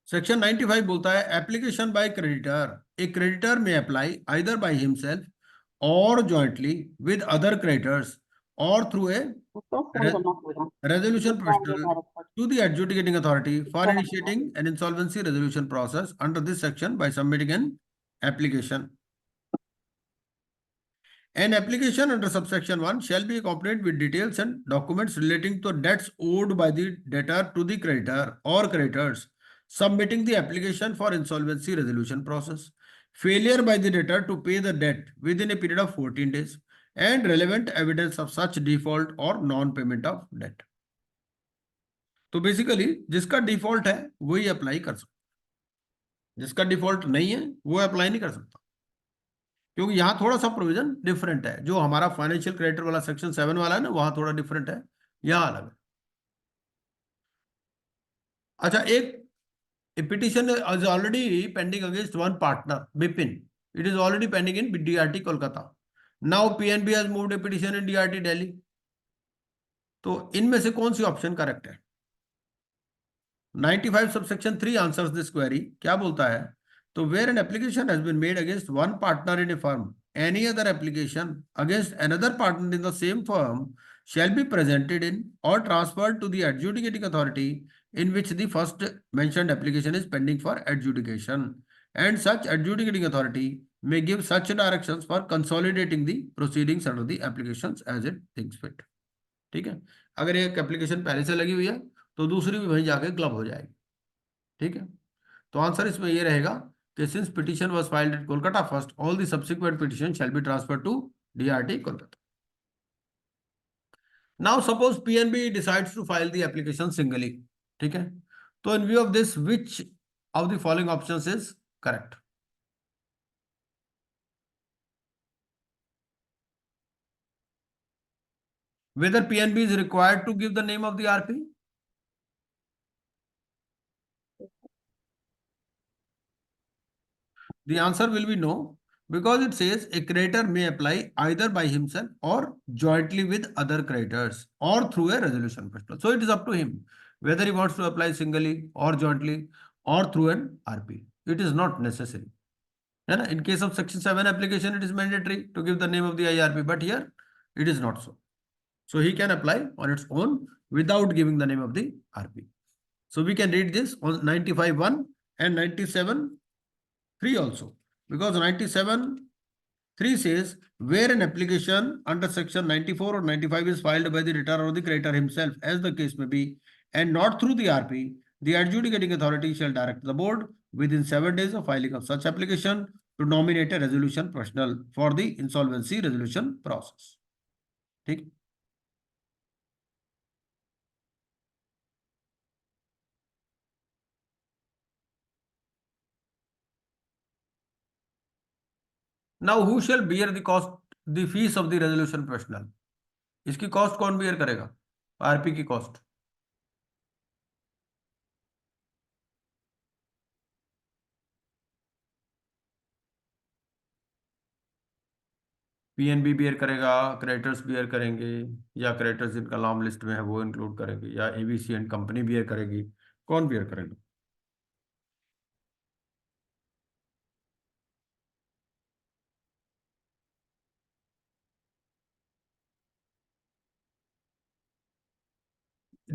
A: सेक्शन 95 बोलता है application by creditor. A creditor में अप्लाई आइदर बाय हिमसेल्फ और जॉइंटली विद अदर क्रेडिटर्स और through a resolution professional to the adjudicating authority for initiating an insolvency resolution process under this section by submitting an application. An application under subsection 1 shall be accompanied with details and documents relating to debts owed by the debtor to the creditor or creditors submitting the application for insolvency resolution process. Failure by the debtor to pay the debt within a period of 14 days and relevant evidence of such default or non-payment of debt. तो basically जिसका default है वही apply कर सकता, जिसका default नहीं है वो अप्लाई नहीं कर सकता. क्योंकि यहाँ थोड़ा सा प्रोविजन डिफरेंट है. जो हमारा फाइनेंशियल क्रेडिटर वाला सेक्शन 7 वाला है ना, वहां थोड़ा डिफरेंट है, यहाँ अलग है. अच्छा, एक petition is already pending against one partner Bipin. It is already pending in DRT Kolkata. Now PNB has moved A petition in DRT Delhi. तो इनमें से कौन सी ऑप्शन करेक्ट है? 95 subsection 3 answers this query. क्या बोलता है? तो where an application has been made against one partner in a firm, any other application against another partner in the same firm shall be presented in or transferred to the adjudicating authority in which the first mentioned application is pending for adjudication, and such adjudicating authority may give such directions for consolidating the proceedings under the applications as it thinks fit. ठीक है, अगर एक application पहले से लगी हुई है तो दूसरी भी वहीं जाके क्लब हो जाएगी. ठीक है, तो आंसर इसमें ये रहेगा कि since petition was filed at Kolkata first, all the subsequent petition shall be transferred to DRT Kolkata. Now suppose PNB decides to file the application singly. ठीक है, तो in view of this which of the following options is correct? Whether PNB is required to give the name of the RP? The answer will be no, because it says a creditor may apply either by himself or jointly with other creditors or through a resolution professional. So it is up to him whether he wants to apply singly or jointly or through an RP. It is not necessary. In case of section 7 application, it is mandatory to give the name of the IRP, but here it is not so. So he can apply on its own without giving the name of the RP. So we can read this on 95(1) and 97(3) also, because 97(3) says where an application under section 94 or 95 is filed by the debtor or the creditor himself, as the case may be, and not through the RP, the adjudicating authority shall direct the board within 7 days of filing of such application to nominate a resolution professional for the insolvency resolution process. ठीक. Now who shall bear the cost, the fees of the resolution professional? इसकी cost कौन beer करेगा? RP की cost. PNB beer करेगा, creditors beer करेंगे, या creditors जिनका नाम लिस्ट में है वो इंक्लूड करेंगे, या एबीसी एंड कंपनी बियर करेगी? कौन बियर करेगा?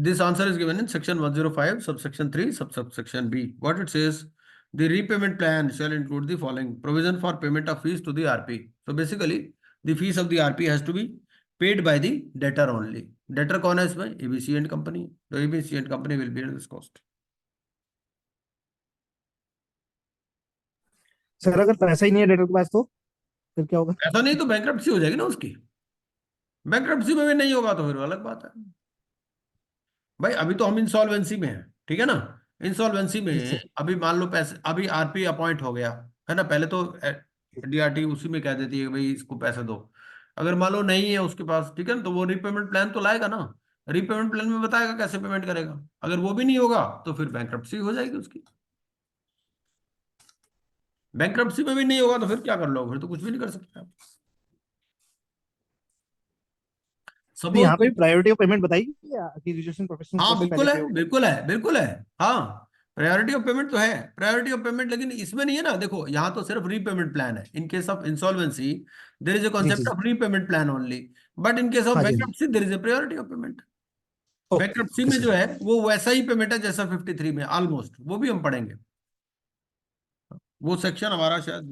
A: This answer is given in section 105, subsection 3, subsection B. What it says, The repayment plan shall include the following: provision for payment of fees to the RP. So basically the fees of the RP has to be paid by the debtor only. Debtor कौन है इसमें? ABC and company. So ABC and company will bear this cost.
F: Sir अगर पैसा ही नहीं है debtor के पास तो फिर क्या होगा?
A: ऐसा नहीं तो बैंक्रप्सी हो जाएगी ना उसकी। बैंक्रप्सी में भी नहीं होगा तो फिर अलग बात है भाई। अभी तो हम इंसॉल्वेंसी में है, ठीक है ना। इंसॉल्वेंसी में
F: जी,
A: अभी मान लो पैसे, अभी आरपी अपॉइंट हो गया है ना। पहले तो डीआरटी उसी में कह देती है कि भाई इसको पैसे दो। अगर मान लो नहीं है उसके पास, ठीक है ना, तो वो रीपेमेंट प्लान तो लाएगा ना। रीपेमेंट प्लान में बताएगा कैसे पेमेंट करेगा। अगर वो भी नहीं होगा तो फिर बैंक्रप्सी हो जाएगी उसकी। बैंक्रप्सी में भी नहीं होगा तो फिर क्या कर लो, फिर तो कुछ भी नहीं कर सकते आप।
F: तो यहाँ पे
A: सपोज,
F: प्रायोरिटी ऑफ पेमेंट बताइए कि रिजिस्ट्रेशन प्रोफेशनल
A: हाँ
F: सबसे
A: बिल्कुल
F: पहले
A: है,
F: पे होगा।
A: बिल्कुल है, बिल्कुल है। हाँ, प्रायोरिटी ऑफ पेमेंट तो है, प्रायोरिटी ऑफ पेमेंट, लेकिन इसमें नहीं है ना। देखो यहाँ तो सिर्फ रीपेमेंट प्लान है। In case of insolvency there is a
F: जी जी
A: concept of repayment plan only, but in case of
F: हाँ जी हाँ जी।
A: Bankruptcy there is a priority of payment.
F: Okay
A: bankruptcy
F: okay
A: में जो
F: सर।
A: है वो वैसा ही पेमेंट है जैसा 53 में ऑलमोस्ट, वो भी हम पढ़ेंगे। वो सेक्शन हमारा शायद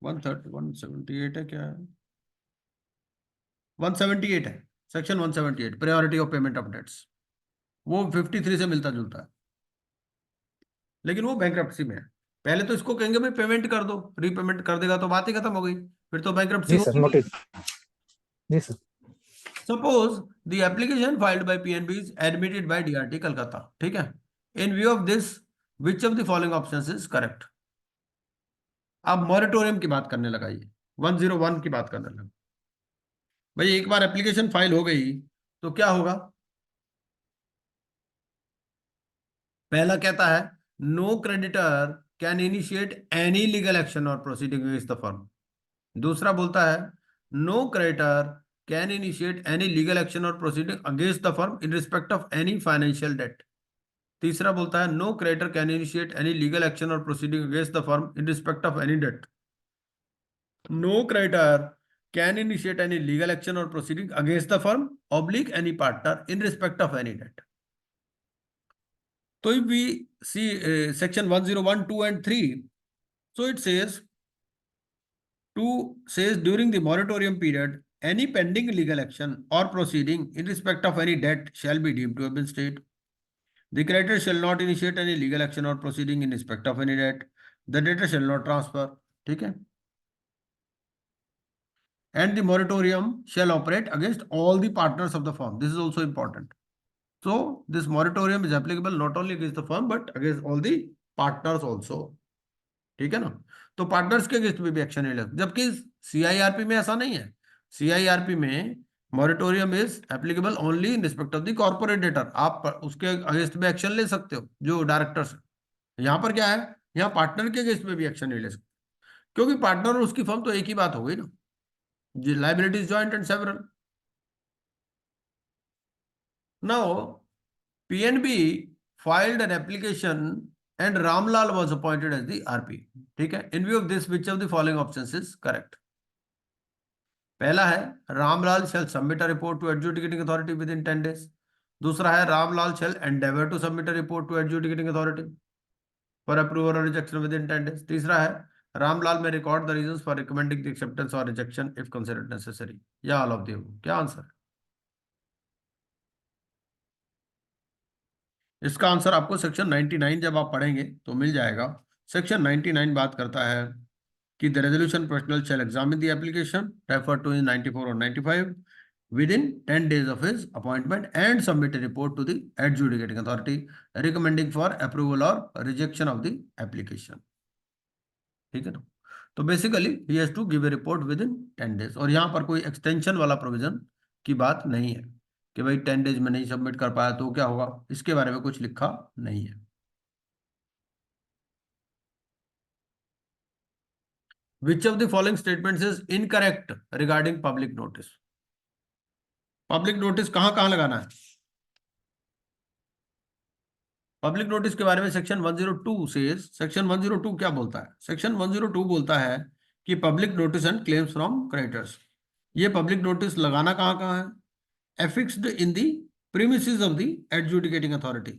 A: 178 है, क्या है, 178 है, section 178, priority of payment of debts. वो 53 से मिलता जुलता है, लेकिन वो बैंक्रप्सी में है। पहले तो इसको कहेंगे भाई पेमेंट कर दो, रीपेमेंट कर देगा तो बात ही खत्म हो गई, फिर तो बैंक्रप्सी
F: जी
A: हो
F: सर,
A: गई।
F: नोटेड। जी sir.
A: Suppose the application filed by PNB is admitted by DRT Kolkata, ठीक है। In view of this, which of the following options is correct? अब मॉरेटोरियम की बात करने लगा, ये 101 की बात करने लगा। भाई एक बार एप्लीकेशन फाइल हो गई तो क्या होगा? पहला कहता है no creditor can initiate any legal action और प्रोसीडिंग अगेंस्ट द फर्म। दूसरा बोलता है no creditor can initiate any legal action और proceeding against the firm in respect of any financial debt. तीसरा बोलता है no creditor can initiate any legal action और proceeding against the firm in respect of any debt. No creditor can initiate any legal action और proceeding against the firm oblique any partner in respect of any debt. So if we see section 101, 2 and 3, so it says 2 says during the moratorium period, any pending legal action or proceeding in respect of any debt shall be deemed to have been stayed. The creditor shall not initiate any legal action or proceeding in respect of any debt. The debtor shall not transfer. ठीक है? And the moratorium shall operate against all the partners of the firm. This is also important. So this moratorium is applicable not only against the firm but against all the partners also. ठीक है ना। तो partners के against में भी action नहीं लगता, जबकि सीआईआरपी में ऐसा नहीं है। सीआईआरपी में moratorium is applicable only in respect of the corporate debtor. आप उसके अगेंस्ट में एक्शन ले सकते हो जो डायरेक्टर्स है। यहाँ पर क्या है, यहाँ पार्टनर के अगेंस्ट में भी एक्शन नहीं ले सकते, क्योंकि पार्टनर और उसकी फर्म तो एक ही बात हो गई ना। Liabilities joint and several. Now, PNB filed an application and Ramlal was appointed as the RP. ठीक है। In view of this, which of the following options is correct? पहला है Ramlal shall submit a report to adjudicating authority within 10 days. दूसरा है Ramlal shall endeavor to submit a report to adjudicating authority for approval or rejection within 10 days. तीसरा है Ramlal may record the reasons for recommending the acceptance or rejection if considered necessary. या all of the above. क्या answer है इसका? Answer आपको section 99 जब आप पढ़ेंगे तो मिल जाएगा। सेक्शन 99 बात करता है कि the resolution professional shall examine the application refer to in 94 और 95 within 10 days of his appointment and submit a report to the adjudicating authority recommending for approval or rejection of the application. ठीक है ना। तो basically he has to give a report within 10 days। और यहाँ पर कोई extension वाला provision की बात नहीं है कि भाई 10 days में नहीं सबमिट कर पाया तो क्या होगा, इसके बारे में कुछ लिखा नहीं है। Which of the following statements is incorrect regarding public notice? Public notice कहां कहां लगाना है? पब्लिक नोटिस के बारे में सेक्शन 102 से सेक्शन 102 क्या बोलता है? सेक्शन 102 बोलता है कि public notice and claims from creditors. ये पब्लिक नोटिस लगाना कहां कहां है? Affixed in the premises of the adjudicating authority.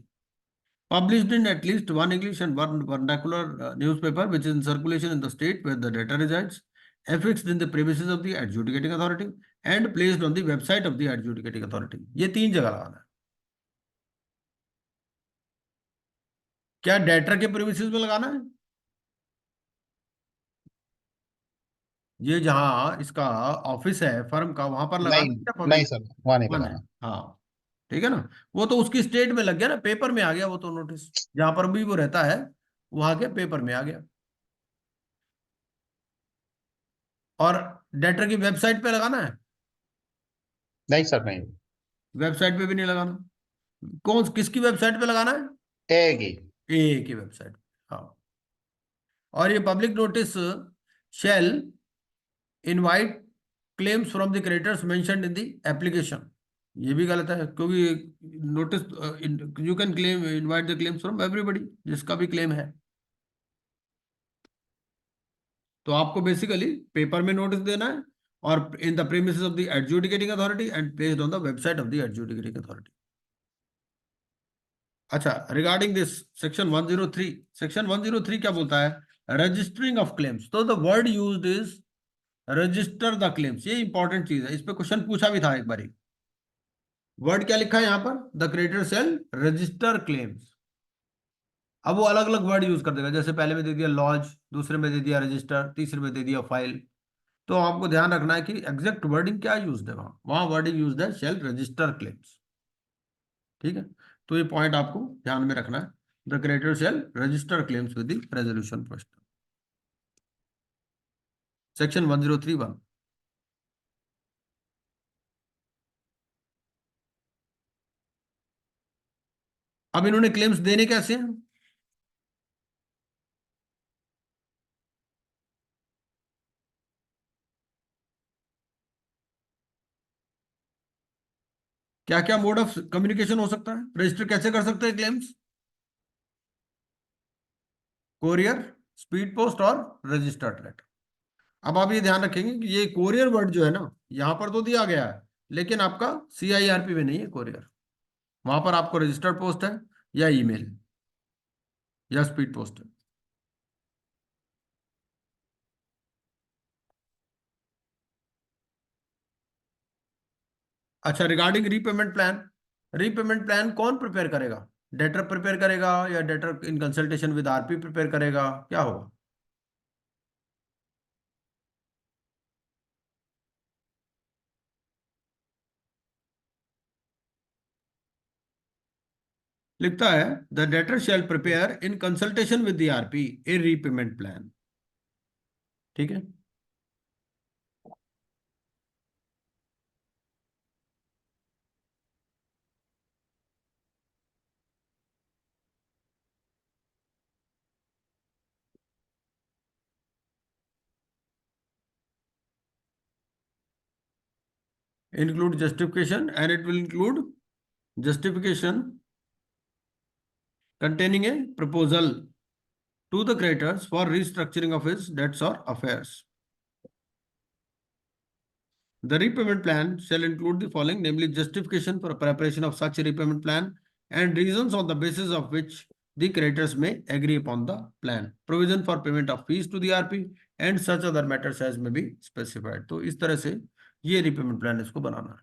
A: published in at least one English and one vernacular newspaper which is in circulation in the state where the data resides, affixed in the premises of the adjudicating authority and placed on the website of the adjudicating authority. ये 3 जगह लगाना है. क्या debtor के premises में लगाना है? ये जहां इसका ऑफिस है फर्म का, वहां पर लगाना है क्या?
D: नहीं सर, वहां नहीं
A: वहां है.
D: लगाना।
A: हाँ, ठीक है ना. वो तो उसकी स्टेट में लग गया ना, पेपर में आ गया वो तो नोटिस, जहां पर भी वो रहता है वहां के पेपर में आ गया. और डेटर की वेबसाइट पे लगाना है?
D: नहीं सर, नहीं।
A: वेबसाइट पे भी नहीं लगाना. किसकी वेबसाइट पे लगाना है?
D: एगी।
A: ए की वेबसाइट. हाँ. और ये public notice shall invite claims from the creditors mentioned in the application. ये भी गलत है, क्योंकि notice you can claim invite the claims from everybody, जिसका भी क्लेम है. तो आपको बेसिकली पेपर में नोटिस देना है और in the premises of the adjudicating authority and placed on the website of the adjudicating authority. अच्छा, रिगार्डिंग दिस सेक्शन 103 क्या बोलता है? Registering of claims. तो the word used is register the claims. ये इंपॉर्टेंट चीज है, इस पे क्वेश्चन पूछा भी था एक बार. वर्ड क्या लिखा है यहाँ पर? The creditor shall register claims. अब वो अलग अलग वर्ड यूज कर देगा, जैसे पहले में दे दिया लॉज, दूसरे में दे दिया रजिस्टर, तीसरे में दे दिया फाइल. तो आपको ध्यान रखना है कि एग्जैक्ट वर्डिंग क्या यूज है. वहां वर्डिंग यूज है शेल रजिस्टर क्लेम्स. ठीक है, तो ये पॉइंट आपको ध्यान में रखना है. The creditor shall register claims with the resolution provision. Section 1031. अब इन्होंने क्लेम्स देने कैसे हैं? क्या क्या मोड ऑफ कम्युनिकेशन हो सकता है? रजिस्टर कैसे कर सकते हैं क्लेम्स? कोरियर, स्पीड पोस्ट और रजिस्टर्ड लेटर. अब आप ये ध्यान रखेंगे कि ये कोरियर वर्ड जो है ना, यहां पर तो दिया गया है, लेकिन आपका CIRP में नहीं है कोरियर. वहां पर आपको रजिस्टर्ड पोस्ट है या ईमेल या स्पीड पोस्ट है. अच्छा, regarding repayment plan. Repayment plan कौन प्रिपेयर करेगा? डेटर प्रिपेयर करेगा या debtor in consultation with RP prepare करेगा? क्या होगा? लिखता है the debtor shall prepare in consultation with the RP a repayment plan. ठीक है. Include justification, and it will include justification containing a proposal to the creditors for restructuring of his debts or affairs. The repayment plan shall include the following, namely justification for preparation of such a repayment plan and reasons on the basis of which the creditors may agree upon the plan, provision for payment of fees to the RP and such other matters as may be specified. तो इस तरह से ये repayment plan इसको बनाना है.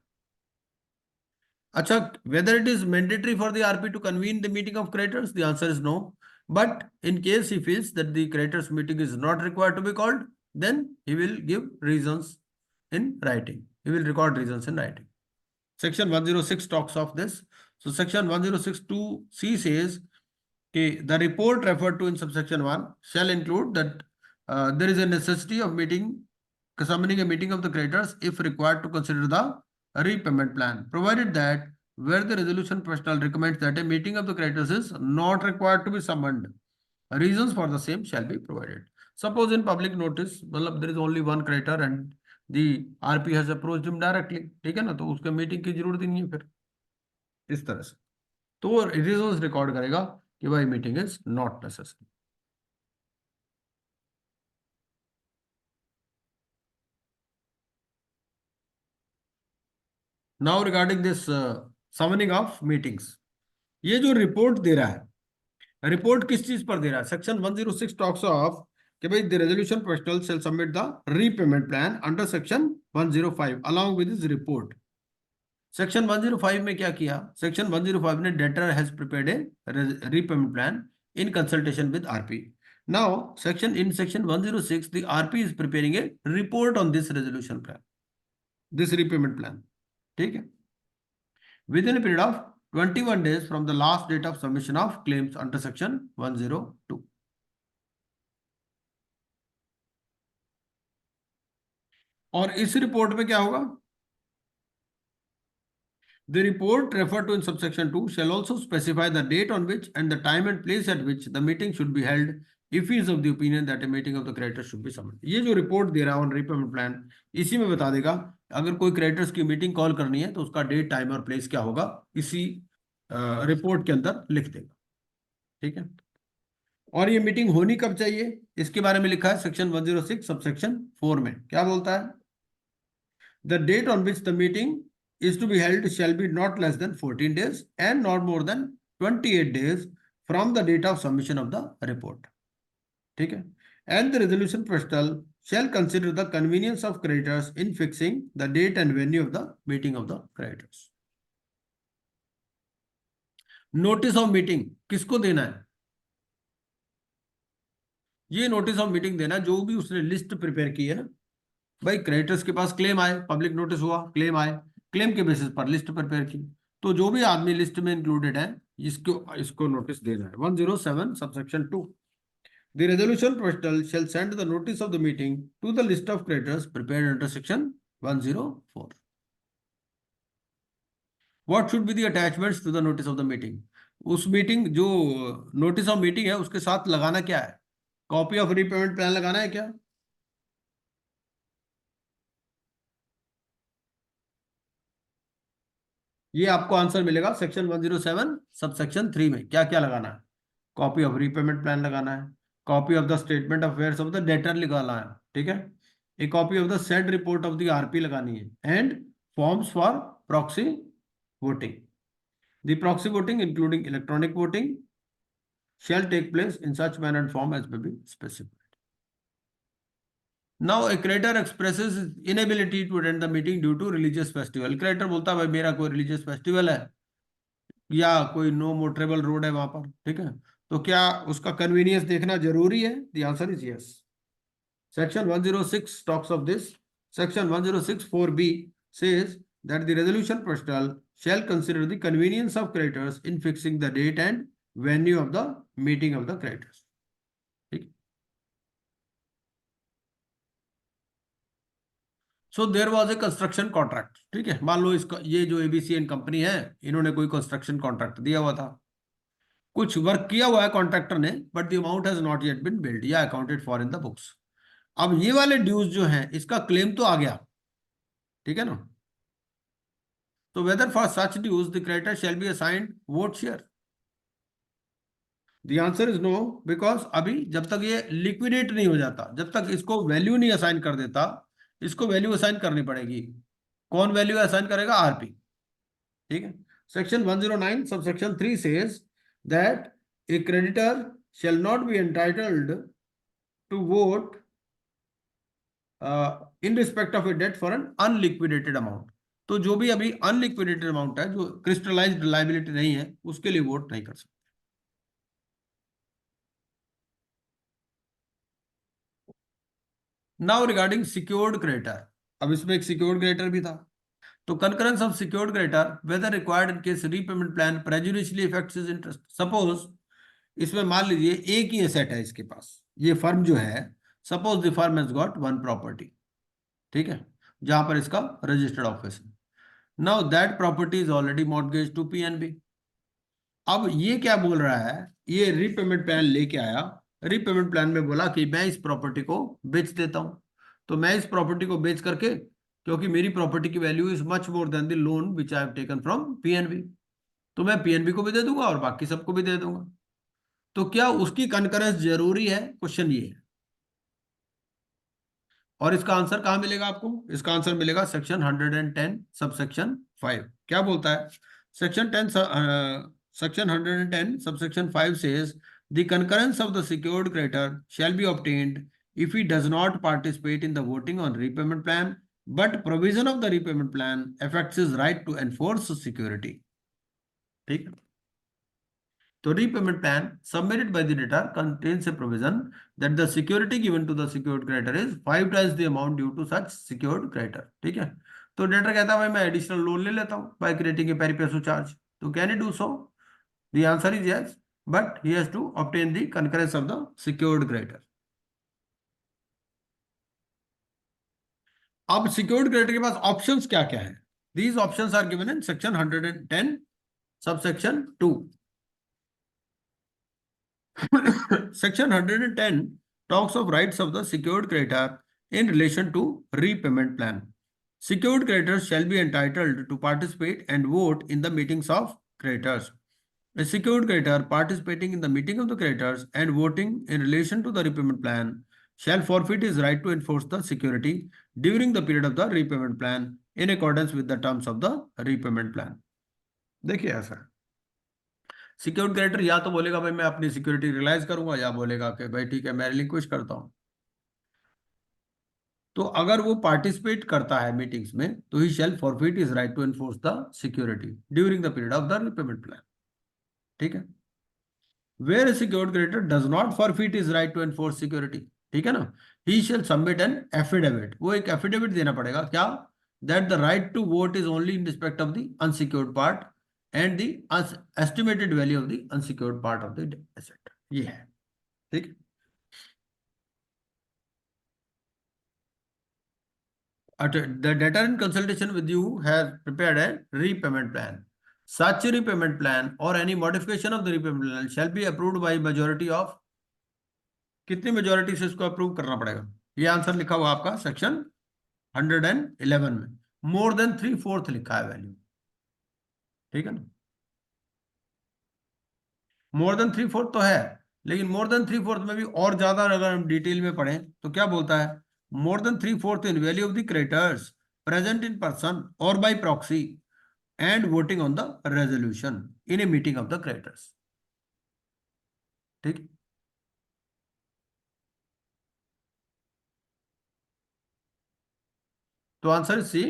A: अच्छा, whether it is mandatory for the RP to convene the meeting of creditors, the answer is no. But in case he feels that the creditors meeting is not required to be called, then he will give reasons in writing. He will record reasons in writing. Section 106 talks of this. So section 106(2)(c) says okay, the report referred to in subsection 1 shall include that there is a necessity of summoning a meeting of the creditors if required to consider the repayment plan, provided that where the resolution professional recommends that a meeting of the creditors is not required to be summoned, reasons for the same shall be provided. Suppose in public notice, मतलब there is only one creditor and the RP has approached him directly, ठीक है ना, तो उसके meeting की जरूरत ही नहीं है फिर. इस तरह से तो वो रीजंस रिकॉर्ड करेगा कि भाई meeting is not necessary. Now regarding this summoning of meetings, ये जो रिपोर्ट दे रहा है रिपोर्ट किस चीज पर दे रहा है? सेक्शन 106 टॉक्स ऑफ कि भाई the resolution professional shall submit the repayment plan under section 105 along with his report. Section 105 में क्या किया? सेक्शन 105 ने debtor has prepared a repayment plan in consultation with RP. Now, in section 106, the RP is preparing a report on this resolution plan, this repayment plan. ठीक है? Within a period of 21 days from the last date of submission of claims under section 102. और इस report में क्या होगा? The report referred to in subsection 2 shall also specify the date on which and the time and place at which the meeting should be held if he is of the opinion that a meeting of the creditors should be summoned. ये जो report दे रहा है on repayment plan, इसी में बता देगा अगर कोई क्रेडिटर्स की मीटिंग कॉल करनी है तो उसका डेट, टाइम और प्लेस क्या होगा, इसी रिपोर्ट के अंदर लिख देगा। ठीक है? और ये मीटिंग होनी कब चाहिए, इसके बारे में लिखा है सेक्शन 106 सबसेक्शन 4 में। क्या बोलता है? The date on which the meeting is to be held shall be not less than 14 days and not more than 28 days from the date of submission of the report. ठीक है? And the resolution professional shall consider the convenience of creditors in fixing the date and venue of the meeting of the creditors. Notice of meeting किसको देना है? ये notice of meeting देना जो भी उसने लिस्ट प्रिपेयर की है ना, भाई क्रेडिटर्स के पास क्लेम आए, पब्लिक नोटिस हुआ, क्लेम आए, क्लेम के बेसिस पर लिस्ट प्रिपेयर की, तो जो भी आदमी लिस्ट में इंक्लूडेड है इसको नोटिस देना है। 107 subsection 2 the resolution professional shall send the notice of the meeting to the list of creditors prepared under section 104। What should be the attachments to the notice of the meeting? उस meeting जो notice of meeting है उसके साथ लगाना क्या है? Copy of repayment plan लगाना है क्या? ये आपको आंसर मिलेगा सेक्शन 107 सबसेक्शन 3 में। क्या क्या लगाना है? कॉपी ऑफ रीपेमेंट प्लान लगाना है, copy of the statement of affairs of the debtor लगाना है, ठीक है, एक copy of the said report of the RP लगानी है, and forms for proxy voting. The proxy voting including electronic voting shall take place in such manner and form as may be specified. Now a creditor expresses his inability to attend the meeting due to religious festival. creditor बोलता है भाई मेरा कोई religious festival है या कोई no motorable road है वहां पर, ठीक है, तो क्या उसका कन्वीनियंस देखना जरूरी है? The answer is yes. Section 106 talks of this. Section 106 4B says that the resolution professional shall consider the convenience of creditors in fixing the date and venue of the meeting of the creditors. ठीक? So there was a construction contract. ठीक है, मान लो इसका ये जो ABCN company है इन्होंने कोई कंस्ट्रक्शन कॉन्ट्रैक्ट दिया हुआ था, कुछ वर्क किया हुआ है कॉन्ट्रैक्टर ने, but the amount has not yet been billed या accounted for in the books. अब ये वाले ड्यूज जो हैं इसका क्लेम तो आ गया, ठीक है ना, तो whether for such dues the creditor shall be assigned vote share? The answer is no, because अभी जब तक ये लिक्विडेट नहीं हो जाता, जब तक इसको वैल्यू नहीं असाइन कर देता, इसको वैल्यू असाइन करनी पड़ेगी। कौन वैल्यू असाइन करेगा? आरपी। ठीक है, section 109 subsection 3 says that a creditor shall not be entitled to vote in respect of a debt for an unliquidated amount. तो जो भी अभी अनलिक्विडेटेड अमाउंट है, जो क्रिस्टलाइज्ड लायबिलिटी नहीं है, उसके लिए वोट नहीं कर सकते। नाउ रिगार्डिंग सिक्योर्ड क्रेडिटर, अब इसमें एक सिक्योर्ड क्रेडिटर भी था, तो concurrence of secured creditor whether required in case repayment plan prejudicially affects his interest. Suppose इसमें मान लीजिए एक ही एसेट है इसके पास, ये फर्म जो है, suppose the firm has got one property, ठीक है, जहां पर इसका रजिस्टर्ड ऑफिस है। Now that property is already mortgage to PNB. अब ये क्या बोल रहा है, ये रीपेमेंट प्लान लेके आया, रीपेमेंट प्लान में बोला कि मैं इस प्रॉपर्टी को बेच देता हूं, तो मैं इस प्रॉपर्टी को बेच करके, क्योंकि मेरी प्रॉपर्टी की value is much more than the loan which I have taken from PNB, तो मैं पीएनबी को भी दे दूंगा और बाकी सबको भी दे दूंगा। तो क्या उसकी कंकरेंस जरूरी है? क्वेश्चन ये है। और इसका आंसर कहां मिलेगा आपको? इसका आंसर मिलेगा सेक्शन 110 सबसेक्शन 5। क्या बोलता है section 10 section 110 subsection 5 says the concurrence of the secured creditor shall be obtained if he does not participate in the voting on repayment plan, but provision of the repayment plan affects his right to enforce security. ठीक है? तो repayment plan submitted by the debtor contains a provision that the security given to the secured creditor is 5 times the amount due to such secured creditor. ठीक है? तो debtor कहता है भाई मैं एडिशनल लोन ले लेता हूं by creating a pari passu charge. तो can he do so? The answer is yes, but he has to obtain the concurrence of the secured creditor. अब secured creditor के पास options क्या क्या है? These options are given in section 110 subsection 2. Section 110 talks of rights of the secured creditor in relation to repayment plan. Secured creditors shall be entitled to participate and vote in the meetings of creditors. A secured creditor participating in the meeting of the creditors and voting in relation to the repayment plan shall forfeit his right to enforce the security during the period of the repayment plan in accordance with the terms of the repayment plan. देखिए ऐसा secured creditor या तो बोलेगा भाई मैं अपनी security realise करूंगा या बोलेगा कि भाई ठीक है मैं रिलिंक्विश करता हूं. तो अगर वो पार्टिसिपेट करता है मीटिंग्स में तो he shall forfeit his right to enforce the security during the period of the repayment plan. ठीक है? Where secured creditor does not forfeit his right to enforce security, ठीक है ना, he shall submit an affidavit. वो एक affidavit देना पड़ेगा क्या, that the right to vote is only in respect of the unsecured part and the estimated value of the unsecured part of the asset. ये है. ठीक. The debtor in consultation with you has prepared a repayment plan. Such a repayment plan or any modification of the repayment plan shall be approved by majority of, कितनी majority से इसको approve करना पड़ेगा? ये answer लिखा हुआ आपका section 111 में. More than 3/4 लिखा है वैल्यू. ठीक है ना? मोर देन 3/4 तो है, लेकिन मोर देन 3/4 में भी और ज्यादा अगर हम डिटेल में पढ़ें तो क्या बोलता है, more than 3/4 in value of the creditors present in person और by proxy and voting on the resolution in a meeting of the creditors. ठीक. तो answer C,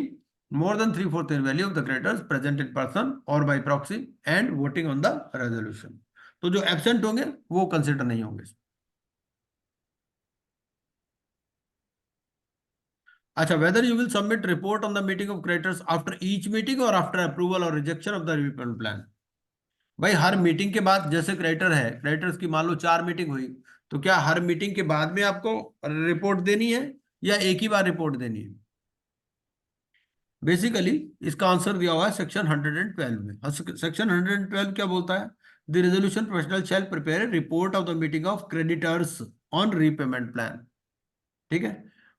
A: more than 3/4 in value of the creditors present in person और by proxy and voting on the resolution. तो जो absent होंगे वो consider नहीं होंगे. अच्छा, whether you will submit report on the meeting of creditors after each meeting और after approval और rejection of the repayment plan. भाई हर मीटिंग के बाद, जैसे क्रेडिटर है, क्रेडिटर्स की मान लो 4 मीटिंग हुई, तो क्या हर मीटिंग के बाद में आपको रिपोर्ट देनी है या एक ही बार रिपोर्ट देनी है? बेसिकली इसका आंसर दिया हुआ है सेक्शन 112 में. सेक्शन 112 क्या बोलता है, the resolution professional shall prepare a report of the meeting of creditors on repayment plan. ठीक है?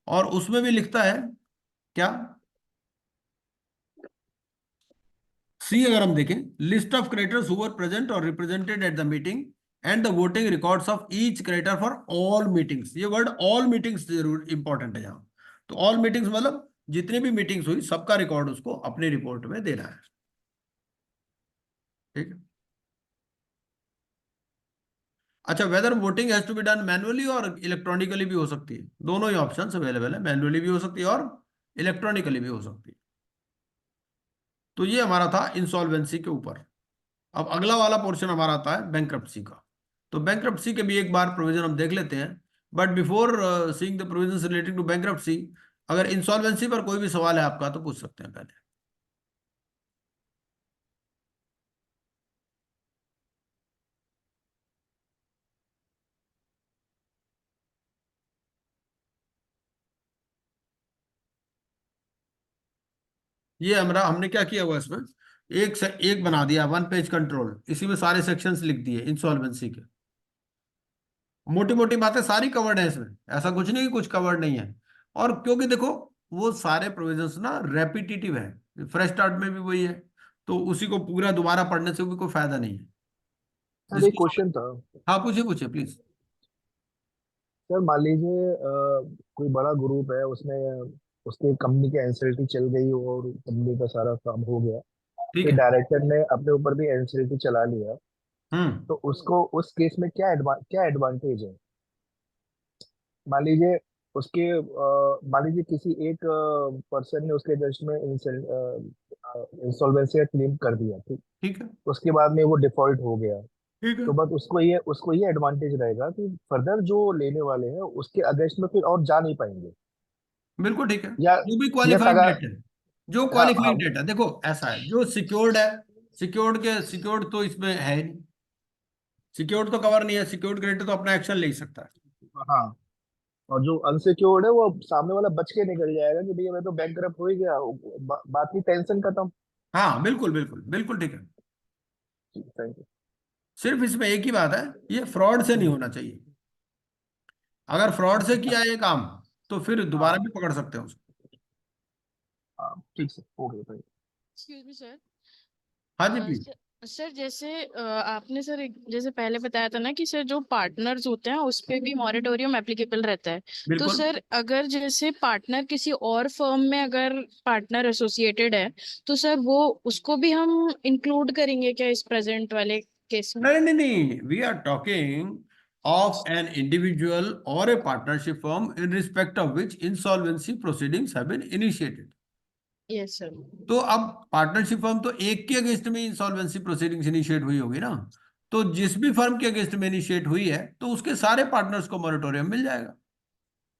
A: और उसमें भी लिखता है क्या, सी अगर हम देखें, list of creditors who were present और represented at the meeting and the voting records of each creditor for all meetings. ये वर्ड ऑल मीटिंग्स जरूर इंपॉर्टेंट है यहाँ. तो ऑल मीटिंग्स मतलब जितनी भी मीटिंग्स हुई सबका रिकॉर्ड उसको अपनी रिपोर्ट में देना है. ठीक. अच्छा, whether voting has to be done manually और इलेक्ट्रॉनिकली भी हो सकती है. दोनों ही ऑप्शंस अवेलेबल है, मैनुअली भी हो सकती है और इलेक्ट्रॉनिकली भी हो सकती है. तो ये हमारा था इंसॉल्वेंसी के ऊपर. अब अगला वाला पोर्शन हमारा आता है बैंक्रप्सी का. तो बैंक्रप्सी के भी एक बार प्रोविजन हम देख लेते हैं, but before seeing the provisions relating to bankruptcy, अगर इंसॉल्वेंसी पर कोई भी सवाल है आपका तो पूछ सकते हैं पहले. ये हमने क्या किया हुआ इसमें, एक बना दिया 1 पेज कंट्रोल, इसी में सारे सेक्शंस लिख दिए इंसॉल्वेंसी के. मोटी मोटी बातें सारी कवर्ड है इसमें, ऐसा कुछ नहीं कि कुछ कवर्ड नहीं है. और क्योंकि देखो वो सारे प्रोविजंस ना रेपिटेटिव है, फ्रेश स्टार्ट में भी वही है, तो उसी को पूरा दोबारा पढ़ने से भी कोई फायदा नहीं है.
C: सर एक क्वेश्चन था.
A: हाँ पूछिए पूछिए प्लीज.
C: सर मान लीजिए कोई बड़ा ग्रुप है, उसने उसके कंपनी की एनसीएलटी चल गई और कंपनी का सारा काम हो गया,
A: ठीक
G: कि
A: है।
G: डायरेक्टर ने अपने ऊपर भी एनसीएलटी चला लिया, तो उसको उस केस में क्या एडवांटेज है? मान लीजिए मान लीजिए किसी एक पर्सन ने उसके अगेंस्ट में इंसॉल्वेंसी क्लेम कर दिया, ठीक।
A: ठीक है।
G: उसके बाद में वो डिफॉल्ट हो गया,
A: ठीक है।
G: तो बस उसको ये एडवांटेज रहेगा कि फर्दर जो लेने वाले हैं उसके अगेंस्ट में फिर और जा नहीं पाएंगे।
A: बिल्कुल ठीक है।
G: या
A: जो भी
G: यस
A: क्वालिफाइंग
G: अगर
A: डेट है, जो
G: हाँ
A: क्वालिफाइंग
G: हाँ
A: डेट है, देखो ऐसा है, जो सिक्योर्ड है, सिक्योर्ड तो इसमें है ही नहीं, सिक्योर्ड तो कवर नहीं है, सिक्योर्ड क्रेडिटर तो अपना एक्शन ले ही सकता है।
G: हाँ, और जो अनसिक्योर्ड है वो सामने वाला बच के निकल जाएगा कि भैया मैं तो बैंक करप्ट हो ही गया, बाकी टेंशन खत्म।
A: हाँ बिल्कुल बिल्कुल बिल्कुल ठीक है।
G: Thank you.
A: सिर्फ इसमें एक ही बात है, ये फ्रॉड से नहीं होना चाहिए। अगर फ्रॉड से किया ये काम तो फिर दोबारा
G: हाँ
A: भी पकड़ सकते हैं उसको।
G: हाँ ठीक है, ओके भाई।
H: Excuse me sir.
A: हाँ जी प्लीज।
H: सर जैसे आपने सर जैसे पहले बताया था ना कि सर जो पार्टनर्स होते हैं उस पे भी मॉरेटोरियम एप्लीकेबल रहता है। तो
A: बिल्कुल।
H: सर अगर जैसे पार्टनर किसी और फर्म में अगर पार्टनर एसोसिएटेड है तो सर वो उसको भी हम इंक्लूड करेंगे क्या इस प्रेजेंट वाले केस में?
A: नहीं नहीं नहीं, we are talking of an individual और a partnership firm in respect of which insolvency proceedings have been initiated.
H: Yes sir.
A: तो अब पार्टनरशिप फर्म तो एक के अगेंस्ट में इंसॉल्वेंसी प्रोसीडिंग्स इनिशिएट हुई होगी ना, तो जिस भी फर्म के अगेंस्ट में इनिशिएट हुई है तो उसके सारे पार्टनर्स को मॉरेटोरियम मिल जाएगा।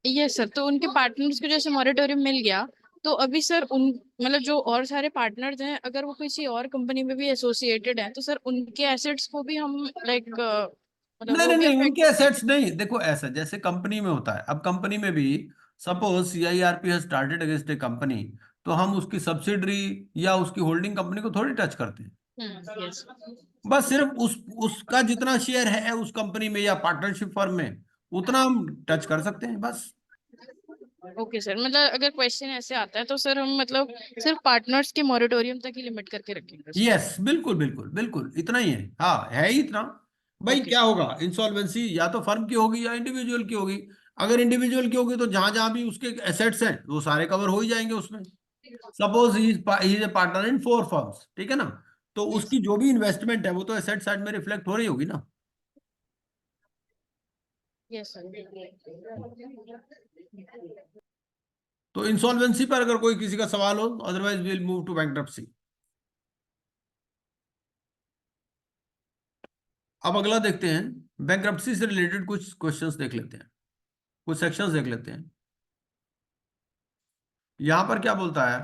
H: यस सर, तो उनके पार्टनर्स को जैसे मॉरेटोरियम मिल गया तो अभी सर उन मतलब जो और सारे पार्टनर्स हैं अगर वो किसी और कंपनी में भी एसोसिएटेड हैं तो सर उनके एसेट्स को भी हम लाइक मतलब
A: नहीं
H: वो
A: नहीं
H: भी
A: नहीं,
H: अफेक्ट
A: उनके
H: होंगे?
A: एसेट्स नहीं, देखो ऐसा जैसे कंपनी में होता है, अब कंपनी में भी suppose CIRP has started against A company, तो हम उसकी सब्सिडरी या उसकी होल्डिंग कंपनी को थोड़ी टच करते हैं।
H: यस।
A: बस सिर्फ उसका जितना शेयर है उस कंपनी में या पार्टनरशिप फर्म में उतना हम टच कर सकते हैं बस।
H: ओके सर, मतलब अगर क्वेश्चन ऐसे आता है तो सर हम मतलब सिर्फ पार्टनर्स के मॉरेटोरियम तक ही लिमिट करके रखेंगे सर।
A: यस बिल्कुल बिल्कुल बिल्कुल, इतना ही है, हाँ है ही इतना। भाई
H: ओके
A: क्या
H: सर।
A: होगा, इंसॉल्वेंसी या तो फर्म की होगी या इंडिविजुअल की होगी। अगर इंडिविजुअल की होगी तो जहां जहां भी उसके एसेट्स हैं वो सारे कवर हो ही जाएंगे उसमें। Suppose he is a partner in 4 firms, ठीक है ना, तो
H: यस।
A: उसकी जो भी इन्वेस्टमेंट है वो तो एसेट साइड में रिफ्लेक्ट हो रही होगी ना।
H: Yes sir.
A: तो इंसॉल्वेंसी पर अगर कोई किसी का सवाल हो, otherwise we will move to bankruptcy. अब अगला देखते हैं, बैंकरप्सी से रिलेटेड कुछ क्वेश्चंस देख लेते हैं, कुछ सेक्शंस देख लेते हैं। यहां पर क्या बोलता है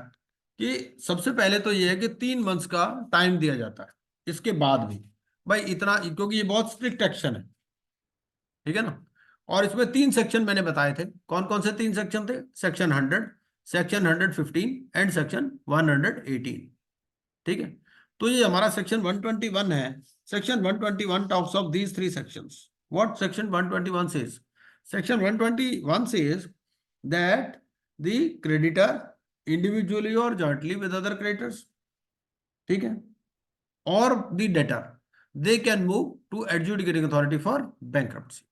A: कि सबसे पहले तो ये है कि 3 मंथ्स का टाइम दिया जाता है, इसके बाद भी भाई इतना, क्योंकि ये बहुत स्ट्रिक्ट एक्शन है, ठीक है ना। और इसमें 3 सेक्शन मैंने बताए थे, कौन कौन से 3 सेक्शन थे, सेक्शन 100, सेक्शन 115 एंड सेक्शन 118, ठीक है। तो ये हमारा सेक्शन 121 है। Section 121 talks of these 3 sections. What section 121 says? Section 121 says that the creditor individually or jointly with other creditors, ठीक है, or the debtor, they can move to adjudicating authority for bankruptcy,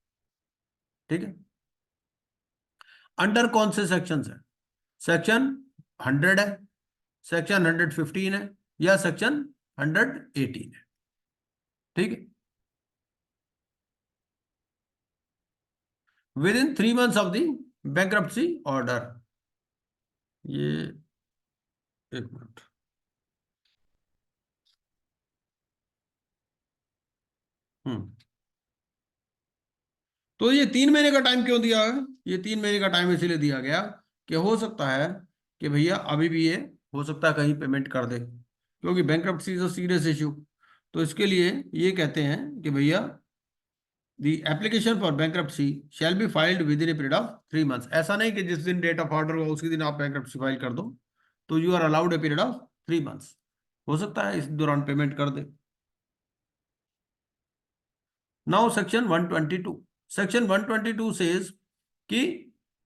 A: ठीक है। Under कौन से sections है? Section 100 है, section 115 है, या सेक्शन 118 है, ठीक है। With in 3 months of the bankruptcy order. ये एक मिनट, तो ये 3 महीने का टाइम क्यों दिया है? ये 3 महीने का टाइम इसीलिए दिया गया कि हो सकता है कि भैया अभी भी ये हो सकता है कहीं पेमेंट कर दे, क्योंकि bankruptcy is a serious issue. तो इसके लिए ये कहते हैं कि भैया the application for bankruptcy shall be filed with in A period of 3 months। ऐसा नहीं कि जिस दिन डेट ऑफ ऑर्डर हो उसी दिन आप बैंक्रप्सी फाइल कर दो, तो you are allowed a period of 3 months। हो सकता है इस दौरान पेमेंट कर दे। नाउ सेक्शन 122, सेक्शन 122 सेज कि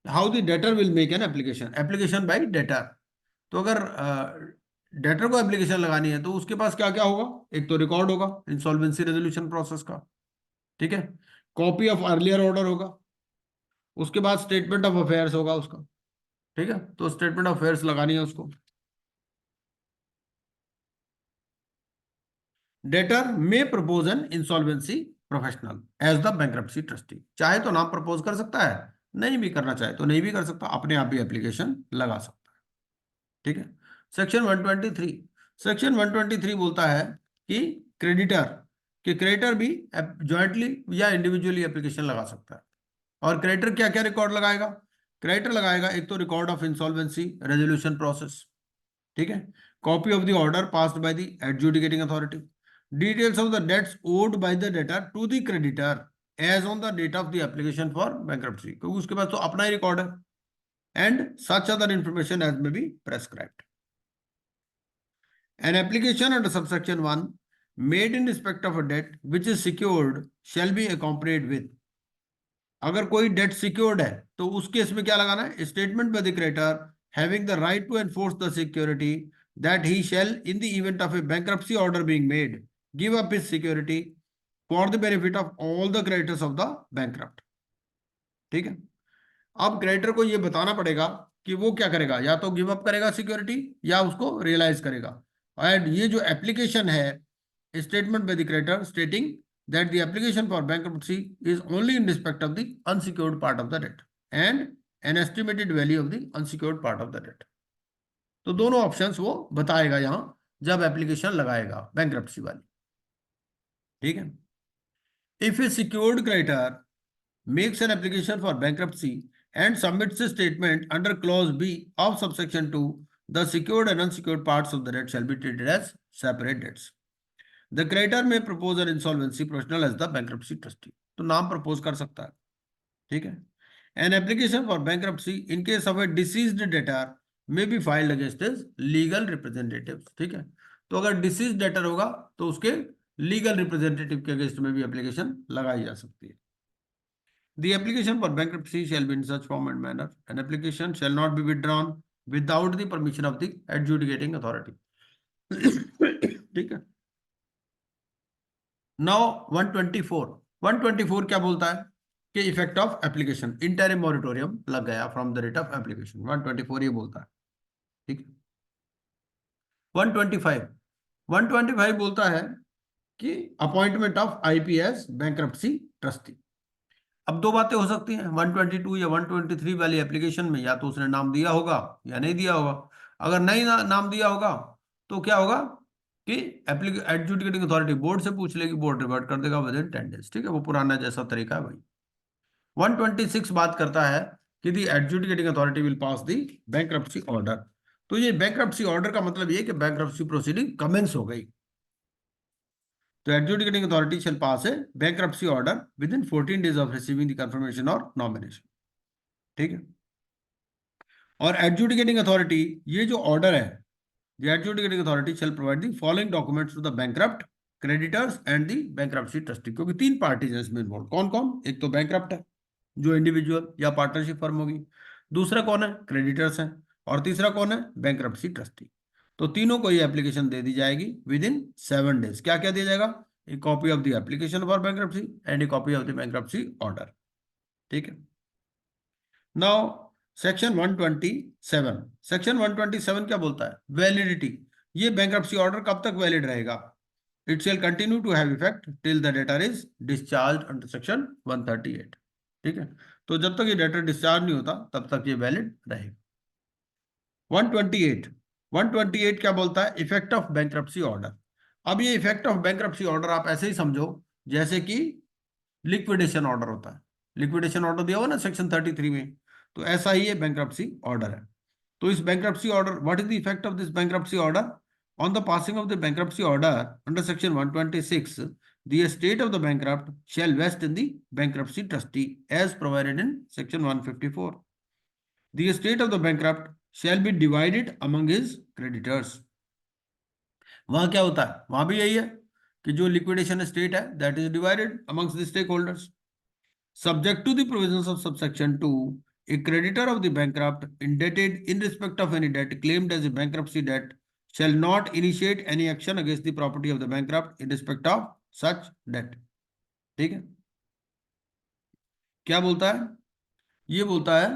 A: how the debtor will make an application, application by debtor. तो अगर डेटर को एप्लीकेशन लगानी है तो उसके पास क्या क्या होगा? एक तो रिकॉर्ड होगा इंसॉल्वेंसी रेजोल्यूशन प्रोसेस का, ठीक है, कॉपी ऑफ अर्लियर ऑर्डर होगा, उसके बाद स्टेटमेंट ऑफ अफेयर्स होगा उसका, ठीक है, तो स्टेटमेंट ऑफ अफेयर्स लगानी है उसको। Debtor may propose an insolvency professional as the bankruptcy trustee. चाहे तो नाम प्रपोज कर सकता है, नहीं भी करना चाहे तो नहीं भी कर सकता, अपने आप भी एप्लीकेशन लगा सकता है। ठीक है। सेक्शन 123, सेक्शन 123 बोलता है कि क्रेडिटर भी ज्वाइंटली या इंडिविजुअली एप्लीकेशन लगा सकता है। और क्रेडिटर क्या क्या रिकॉर्ड लगाएगा? क्रेडिटर लगाएगा एक तो record of insolvency resolution process, ठीक है, copy of the order passed by the adjudicating authority, details of the debts owed by the debtor to the creditor as on the date of the application for bankruptcy, क्योंकि उसके पास तो अपना ही record है, and such other information as may be prescribed. An application under subsection 1 made in respect of a debt which is secured shall be accompanied with, अगर कोई date secured है तो उस केस में क्या लगाना है? Statement by the creditor having the right to enforce the security that he shall in the event of a bankruptcy order being made give up his security for the benefit of all the creditors of the bankrupt. ठीक है। अब creditor को ये बताना पड़ेगा कि वो क्या करेगा, या तो गिव अप करेगा सिक्योरिटी या उसको रियलाइज करेगा। एंड ये जो एप्लीकेशन है, statement by the creditor स्टेटिंग that the application for bankruptcy is only in respect of the unsecured part of the debt and an estimated value of the unsecured part of the debt। तो दोनों options वो बताएगा यहां जब application लगाएगा bankruptcy वाली। ठीक है। If A secured creditor makes an application for bankruptcy and submits a statement under clause B of subsection 2, the secured and unsecured parts of the debt shall be treated as separate debts। The creditor may propose an insolvency professional as the bankruptcy trustee। तो नाम propose कर सकता है। ठीक है। An application for bankruptcy in case of a deceased debtor may be filed against his legal representatives। ठीक है। तो अगर डिसीज डेटर होगा तो उसके लीगल रिप्रेजेंटेटिव के अगेंस्ट में भी एप्लीकेशन लगाई जा सकती है। The application for bankruptcy shall be in such form and manner. An application shall not be withdrawn without the permission of the adjudicating authority। ठीक है। नाउ 124 क्या बोलता है कि effect of application, interim moratorium लग गया from the date of application. 124 ये बोलता है। ठीक है। 125 बोलता है कि appointment of IPS bankruptcy trustee. अब दो बातें हो सकती हैं 122 या 123 वाली एप्लीकेशन में, या तो उसने नाम दिया होगा या नहीं दिया होगा। अगर नहीं नाम दिया होगा तो क्या होगा कि एडजुडिकेटिंग अथॉरिटी बोर्ड से पूछ लेगी, बोर्ड रिवर्ट कर देगा विद इन 10 days। ठीक है, वो पुराना जैसा तरीका है भाई। 126 बात करता है कि the adjudicating authority will pass the bankruptcy order. तो ये बैंक्रप्सी ऑर्डर का मतलब ये कि बैंक्रप्सी प्रोसीडिंग कमेंस हो गई। तो adjudicating authority shell pass A bankruptcy order with in 14 days of receiving the confirmation और नॉमिनेशन। ठीक है। और एडजुडिकेटिंग अथॉरिटी, ये जो ऑर्डर है, the adjudicating authority shall provide the following documents to the bankrupt, creditors and the bankruptcy trustee। क्योंकि तीन parties हैं इसमें इन्वॉल्व। कौन कौन? एक तो बैंक्रप्ट है जो इंडिविजुअल या पार्टनरशिप फर्म होगी, दूसरा कौन है? क्रेडिटर्स हैं, और तीसरा कौन है? Bankruptcy trustee. तो तीनों को ये एप्लीकेशन दे दी जाएगी विद इन 7 days। क्या क्या दिया जाएगा? ए copy of the application for bankruptcy and A copy of the bankruptcy order. ठीक है। नाउ सेक्शन 127 क्या बोलता है? वैलिडिटी। ये बैंक्रप्सी ऑर्डर कब तक वैलिड रहेगा? It shall continue to have effect till the debtor is discharge under section 138। ठीक है। तो जब तक ये डेटर डिस्चार्ज नहीं होता तब तक ये वैलिड रहेगा। 128 क्या बोलता है? Effect of bankruptcy order. अब ये इफेक्ट ऑफ बैंक्रप्सी ऑर्डर आप ऐसे ही समझो जैसे कि लिक्विडेशन ऑर्डर होता है। लिक्विडेशन ऑर्डर दिया हुआ ना सेक्शन 33 में, तो ऐसा ही ये बैंक्रप्सी ऑर्डर है। तो इस bankruptcy order, what is the effect of this bankruptcy order? On the passing of the bankruptcy order under section 126, the estate of the bankrupt shall vest in the bankruptcy trustee as provided in section 154। The estate of the bankrupt shall be divided among his creditors. वहां क्या होता है? वहां भी यही है कि जो लिक्विडेशन एस्टेट है that is divided amongst the stakeholders. Subject to the provisions of subsection 2, a creditor of the bankrupt indebted in respect of any debt claimed as a bankruptcy debt shall not initiate any action against the property of the bankrupt in respect of such debt। ठीक है। क्या बोलता है? ये बोलता है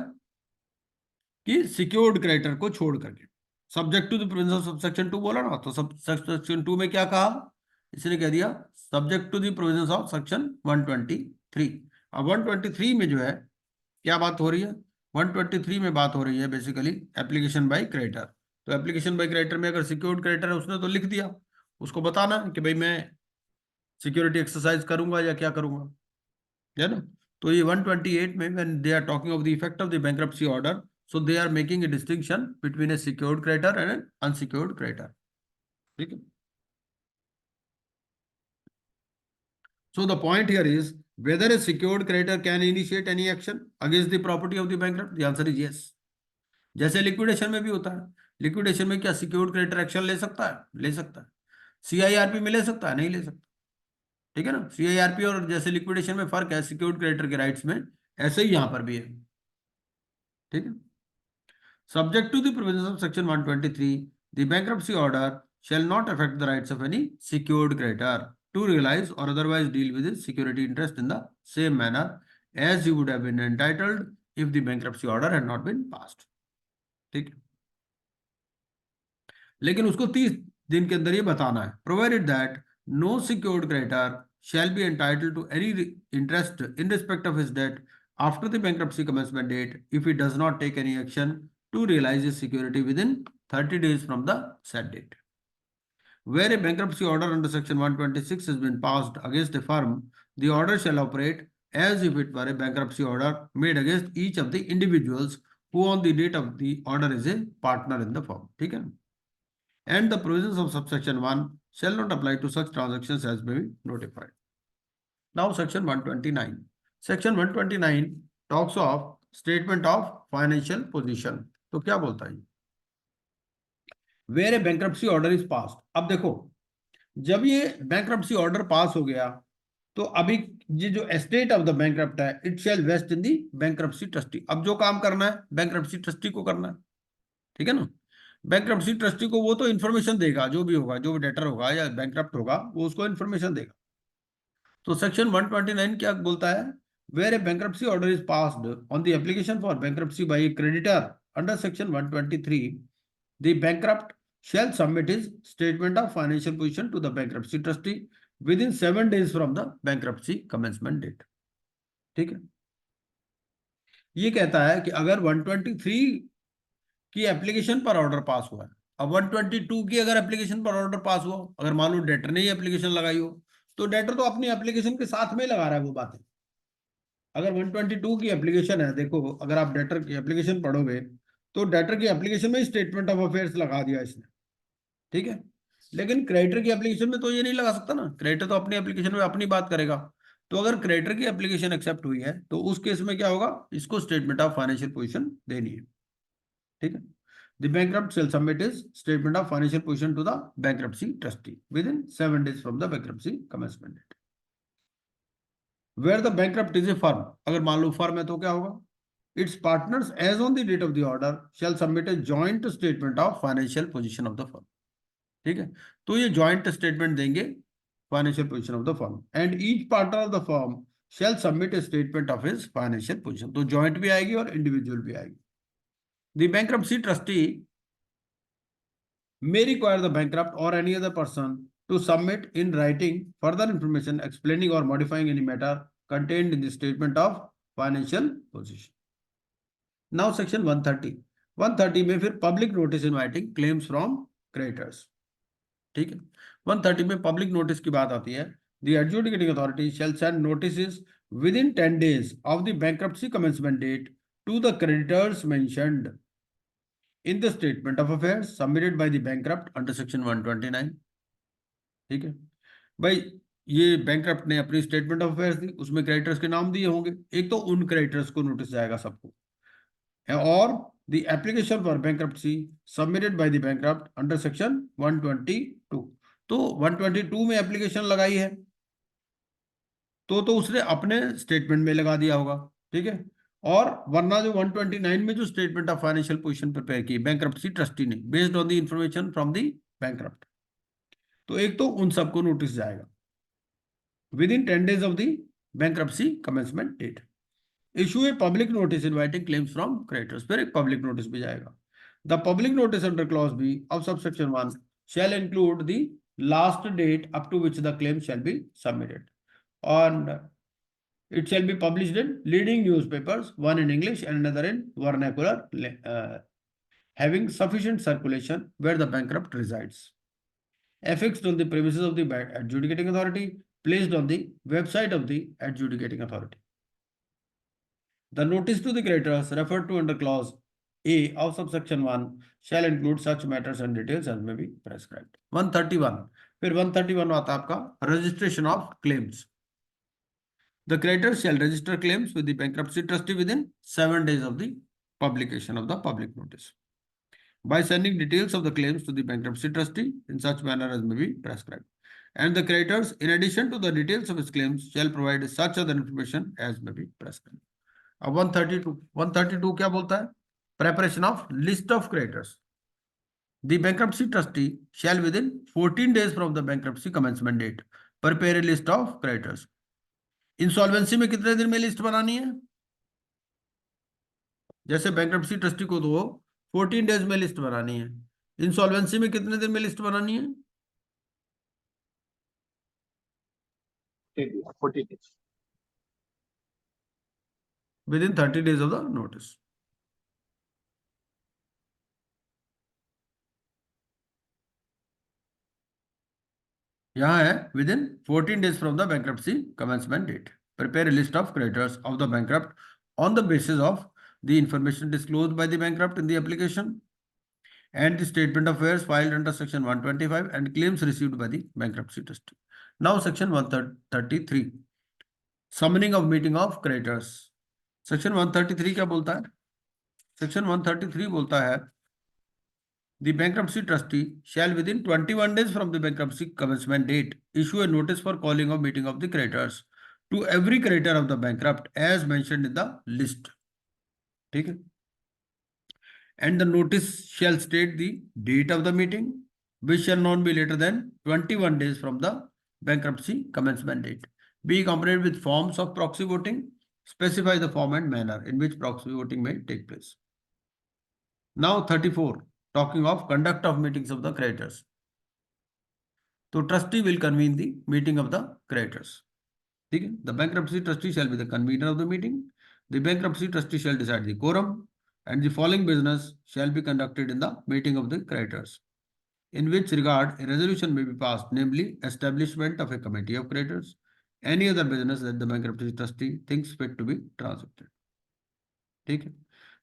A: कि secured creditor को छोड़ करके, subject to the provisions of subsection 2 बोला ना, तो सबसेक्शन 2 में क्या कहा इसने कह दिया subject to the provisions of section 123। अब 123 में जो है क्या बात हो रही है, 123 में बात हो रही है बेसिकली एप्लीकेशन बाय क्रेडिटर। तो एप्लीकेशन बाय क्रेडिटर में अगर सिक्योर्ड क्रेडिटर है उसने तो लिख दिया, उसको बताना कि भाई मैं सिक्योरिटी एक्सरसाइज करूंगा या क्या करूंगा, है ना। तो ये 128 में when they are talking of the effect of the bankruptcy order, so they are making a distinction between a secured creditor and an unsecured creditor, ठीक है। So the point here is whether a secured creditor can initiate any action against the property of the bankrupt. The answer is yes. जैसे liquidation में भी होता है, liquidation में क्या secured creditor action ले सकता है? ले सकता है। सीआईआरपी में ले सकता है? नहीं ले सकता, ठीक है ना। सीआईआरपी और जैसे लिक्विडेशन में फर्क है सिक्योर्ड क्रेडिटर के राइट्स में, ऐसे ही यहां पर भी है, ठीक है। Subject to the provisions of section 123, the bankruptcy order shall not affect the rights of any secured creditor to realize or otherwise deal with his security interest in the same manner as he would have been entitled if the bankruptcy order had not been passed, ठीक है। लेकिन उसको 30 दिन के अंदर ये बताना है, provided that no secured creditor shall be entitled to any interest in respect of his debt after the bankruptcy commencement date if he does not take any action to realize his security within 30 days from the said date. Where a bankruptcy order under section 126 has been passed against a firm, the order shall operate as if it were a bankruptcy order made against each of the individuals who on the date of the order is a partner in the firm, ठीक है। And the provisions of subsection 1 shall not apply to such transactions as may be notified. Now section 129. Section 129 talks of statement of financial position. तो क्या बोलता है, where a bankruptcy order is pass. अब देखो जब ये बैंक्रप्सी ऑर्डर पास हो गया तो अभी ये जो एस्टेट ऑफ द बैंक्रप्ट है it shall vest in the bankruptcy trustee. अब जो काम करना है बैंक्रप्सी ट्रस्टी को करना है, ठीक है ना। बैंक्रप्सी ट्रस्टी को वो तो इन्फॉर्मेशन देगा, जो भी होगा, जो भी डेटर होगा या बैंक्रप्ट होगा वो उसको इन्फॉर्मेशन देगा। तो सेक्शन 129 क्या बोलता है, where a bankruptcy order is passed on the application for bankruptcy by a creditor under section 123, the bankrupt shall submit his statement of financial position to the bankruptcy trustee within 7 days from the bankruptcy commencement date, ठीक है। ये कहता है कि अगर 123 की application पर order pass हुआ है, अब 122 की अगर एप्लीकेशन पर ऑर्डर पास हुआ, अगर मान लो डेटर ने ही एप्लीकेशन लगाई हो तो डेटर तो अपनी एप्लीकेशन के साथ में लगा रहा है वो बातें। अगर 122 की एप्लीकेशन है, देखो अगर आप डेटर की एप्लीकेशन पढ़ोगे तो डेटर की एप्लीकेशन में स्टेटमेंट ऑफ अफेयर्स लगा दिया इसने, ठीक है। लेकिन क्रेडिटर की एप्लीकेशन में तो ये नहीं लगा सकता ना, क्रेडिटर तो अपनी एप्लीकेशन में अपनी बात करेगा। तो अगर क्रेडिटर की एप्लीकेशन एक्सेप्ट हुई है तो उस केस में क्या होगा, इसको स्टेटमेंट ऑफ फाइनेंशियल पोजीशन देनी है, ठीक है। The bankrupt shall submit his statement of financial position to the bankruptcy trustee within 7 days from the bankruptcy commencement date. Where the bankrupt is a firm, अगर मान लो फर्म है तो क्या होगा, its partners as on the date of the order shall submit a joint statement of financial position of the firm, ठीक है। तो ये joint statement देंगे financial position of the firm and each partner of the firm shall submit a statement of his financial position। तो joint भी आएगी और individual भी आएगी। The bankruptcy trustee may require the bankrupt or any other person to submit in writing further information explaining or modifying any matter contained in the statement of financial position। Now section 130 में फिर public notice inviting claims from creditors, ठीक है। 130 में public notice की बात आती है। The adjudicating authority shall send notices within 10 days of the bankruptcy commencement date to the creditors mentioned in the statement of affairs submitted by the bankrupt under section 129, ठीक है। भाई ये बैंकरप्ट ने अपनी स्टेटमेंट ऑफ अफेयर्स दी, उसमें creditors के नाम दिए होंगे, एक तो उन क्रेडिटर्स को नोटिस जाएगा सबको, or the application for bankruptcy submitted by the bankrupt under section 122। तो 122 में एप्लीकेशन लगाई है तो उसने अपने स्टेटमेंट में लगा दिया होगा, ठीक है। और वरना जो 129 में जो statement of financial position prepare की बैंकरप्सी ट्रस्टी ने based on the information from the bankrupt, तो एक तो उन सबको नोटिस जाएगा within 10 days of the bankruptcy commencement date. Issue a public notice inviting claims from creditors, फिर एक पब्लिक नोटिस भी जाएगा। The public notice under clause B of subsection 1 shall include the last date up to which the claim shall be submitted. On it shall be published in leading newspapers, one in English and another in vernacular, having sufficient circulation where the bankrupt resides. Affixed on the premises of the adjudicating authority, placed on the website of the adjudicating authority. The notice to the creditors referred to under clause A of subsection 1 shall include such matters and details as may be prescribed. 131. फिर 131 आता है आपका registration of claims. The creditors shall register claims with the bankruptcy trustee within 7 days of the publication of the public notice, by sending details of the claims to the bankruptcy trustee in such manner as may be prescribed. And the creditors, in addition to the details of his claims, shall provide such other information as may be prescribed. अब 132 क्या बोलता है? Preparation of list of creditors. The bankruptcy trustee shall within 14 days from the bankruptcy commencement date prepare a list of creditors. Insolvency में कितने दिन में list बनानी है? जैसे बैंक्रप्सी ट्रस्टी को तो 14 डेज में लिस्ट बनानी है, इंसॉल्वेंसी में कितने दिन में लिस्ट बनानी है?
C: 14 days.
A: Within 30 days of the notice. यहाँ है within 14 days from the bankruptcy commencement date. Prepare a list of creditors of the bankrupt on the basis of the information disclosed by the bankrupt in the application and the statement of affairs filed under section 125 and claims received by the bankruptcy trustee. Now section 133. Summoning of meeting of creditors. Section 133 क्या बोलता है? Section 133 बोलता है the bankruptcy trustee shall within 21 days from the bankruptcy commencement date issue a notice for calling of meeting of the creditors to every creditor of the bankrupt as mentioned in the list. ठीक है? And the notice shall state the date of the meeting, which shall not be later than 21 days from the bankruptcy commencement date. Be accompanied with forms of proxy voting. Specify the form and manner in which proxy voting may take place. Now 34. Talking of conduct of meetings of the creditors. So trustee will convene the meeting of the creditors. The bankruptcy trustee shall be the convener of the meeting. The bankruptcy trustee shall decide the quorum, and the following business shall be conducted in the meeting of the creditors, in which regard a resolution may be passed, namely establishment of a committee of creditors, any other business that the bankruptcy trustee thinks fit to be transacted.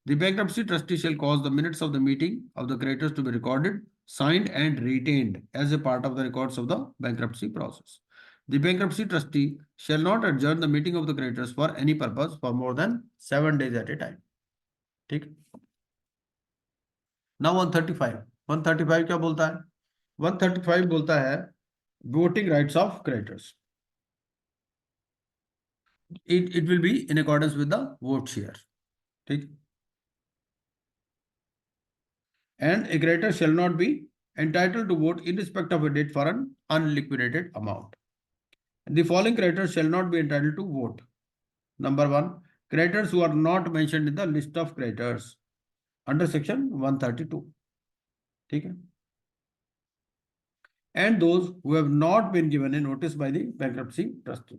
A: The bankruptcy trustee shall cause the minutes of the meeting of the creditors to be recorded, signed and retained as a part of the records of the bankruptcy process. The bankruptcy trustee shall not adjourn the meeting of the creditors for any purpose for more than 7 days at a time. Now 135. 135 क्या बोलता है? 135 बोलता है voting rights of creditors. It will be in accordance with the vote share. And a creditor shall not be entitled to vote in respect of a debt for an unliquidated amount. The following creditors shall not be entitled to vote. Number 1, creditors who are not mentioned in the list of creditors under section 132. Okay? And those who have not been given a notice by the bankruptcy trustee.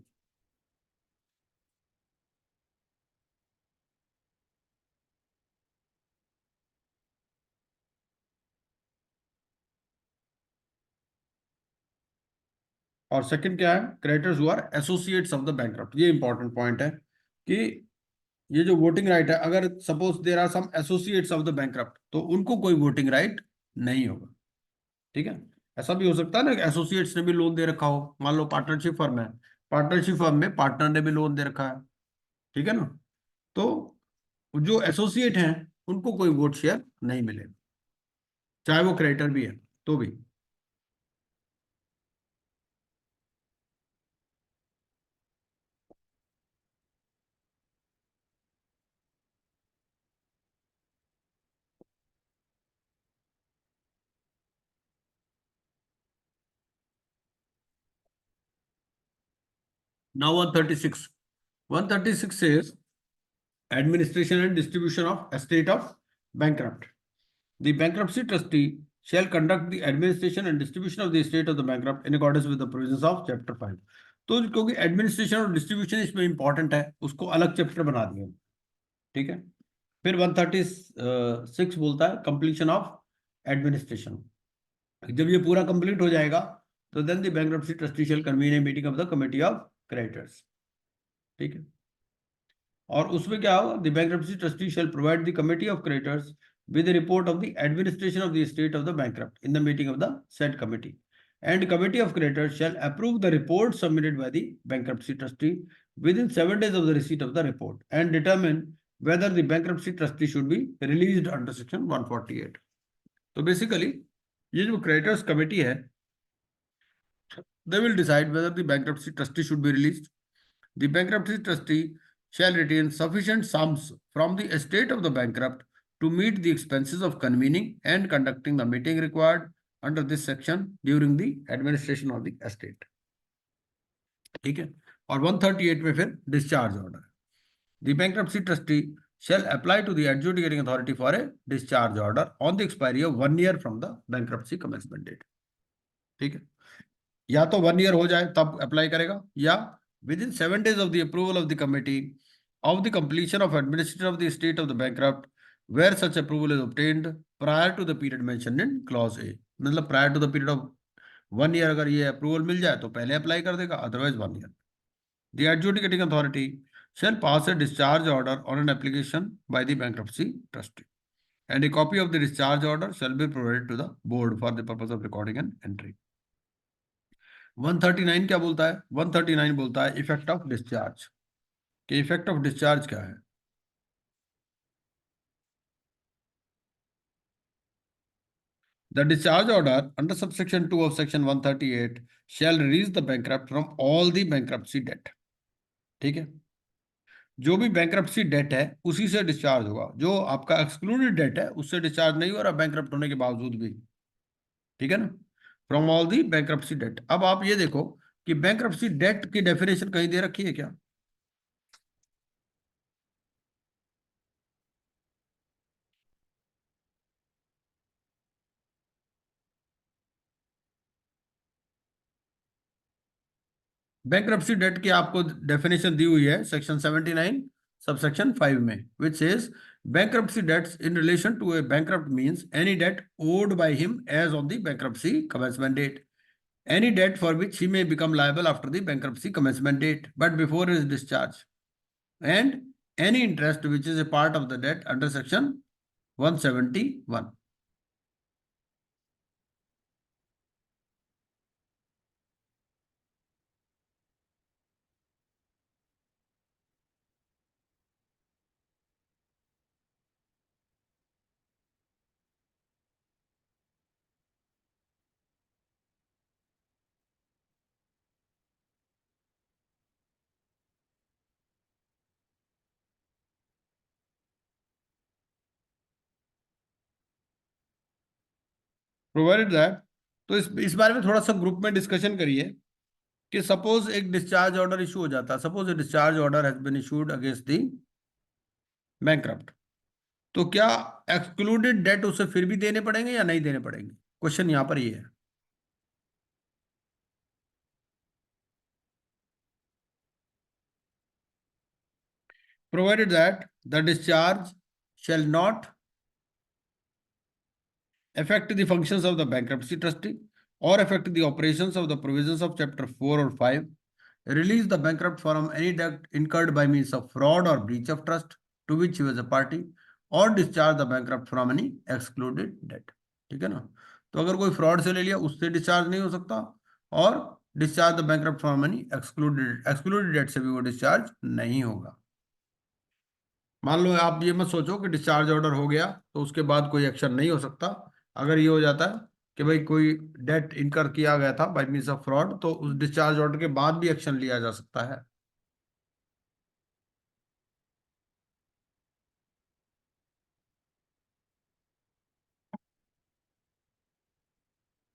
A: और second क्या है? Creditors who are associates of the bankrupt. ये important point है कि ये जो voting right है, अगर suppose there are some associates of the bankrupt, तो उनको कोई वोटिंग राइट नहीं होगा. ठीक है? ऐसा भी हो सकता है ना कि एसोसिएट्स ने भी लोन दे रखा हो. मान लो पार्टनरशिप फर्म है, पार्टनरशिप फर्म में पार्टनर ने भी लोन दे रखा है. ठीक है ना? तो जो एसोसिएट हैं उनको कोई वोट शेयर नहीं मिलेगा, चाहे वो क्रेडिटर भी है तो भी. Now 136. 136 says administration and distribution of estate of bankrupt. The bankruptcy trustee shall conduct the administration and distribution of the estate of the bankrupt in accordance with the provisions of chapter 5. तो क्योंकि administration और distribution इसमें important है, उसको अलग chapter बना दिया, ठीक है। फिर 136 बोलता है कंप्लीशन ऑफ एडमिनिस्ट्रेशन। जब ये पूरा कंप्लीट हो जाएगा तो then the bankruptcy trustee shall convene a meeting of the committee of creditors, ठीक है। और उसमें क्या होगा, the bankruptcy trustee shall provide the committee of creditors with a report of the administration of the estate of the bankrupt in the meeting of the said committee, and committee of creditors shall approve the report submitted by the bankruptcy trustee within 7 days of the receipt of the report and determine whether the bankruptcy trustee should be released under section 148. So basically ये जो creditors committee है, they will decide whether the bankruptcy trustee should be released. The bankruptcy trustee shall retain sufficient sums from the estate of the bankrupt to meet the expenses of convening and conducting the meeting required under this section during the administration of the estate, ठीक है। और 138 में फिर discharge order, the bankruptcy trustee shall apply to the adjudicating authority for a discharge order on the expiry of 1 year from the bankruptcy commencement date, ठीक है। या तो 1 year हो जाए तब अप्लाई करेगा, या within 7 days of the approval of the committee of the completion of administration of the estate of the bankrupt where such approval is obtained prior to the period mentioned in clause A. मतलब prior to the period of 1 year अगर ये approval मिल जाए तो पहले apply कर देगा, otherwise 1 year. The adjudicating authority shall pass a discharge order on an application by the bankruptcy trustee, and a copy of the discharge order shall be provided to the board for the purpose of recording and entry. 139 क्या बोलता है? 139 बोलता है effect of discharge. कि effect of discharge क्या है? The discharge order under subsection 2 of section 138 shall release the bankrupt from all the bankruptcy debt, ठीक है। जो भी bankruptcy debt है उसी से डिस्चार्ज होगा, जो आपका excluded debt है उससे डिस्चार्ज नहीं हो रहा bankrupt होने के बावजूद भी, ठीक है ना। From all the bankruptcy debt। अब आप ये देखो कि bankruptcy debt की डेफिनेशन कहीं दे रखी है क्या? बैंक्रप्सी डेट की आपको डेफिनेशन दी हुई है सेक्शन 79 सबसेक्शन 5 में, which says bankruptcy debts in relation to a bankrupt means any debt owed by him as on the bankruptcy commencement date, any debt for which he may become liable after the bankruptcy commencement date but before his discharge, and any interest which is a part of the debt under section 171. Provided that, तो इस बारे में थोड़ा सा group में discussion करिए कि suppose एक डिस्चार्ज ऑर्डर इशू हो जाता है, suppose a discharge order has been issued against the bankrupt, तो क्या एक्सक्लूडेड डेट उसे फिर भी देने पड़ेंगे या नहीं देने पड़ेंगे? क्वेश्चन यहां पर ये है। Provided that the discharge shall not affect the functions of the bankruptcy trustee or affect the operations of the provisions of chapter 4 or 5, release the bankrupt from any debt incurred by means of fraud or breach of trust to which he was a party, or discharge the bankrupt from any excluded debt, ठीक है ना। तो अगर कोई fraud से ले लिया उससे डिस्चार्ज नहीं हो सकता, और discharge the bankrupt from any excluded date से भी वो डिस्चार्ज नहीं होगा। मान लो आप ये मत सोचो कि डिस्चार्ज ऑर्डर हो गया तो उसके बाद कोई एक्शन नहीं हो सकता। अगर ये हो जाता है कि भाई कोई डेट इनकर किया गया था बाय मींस ऑफ फ्रॉड, तो उस डिस्चार्ज ऑर्डर के बाद भी एक्शन लिया जा सकता है।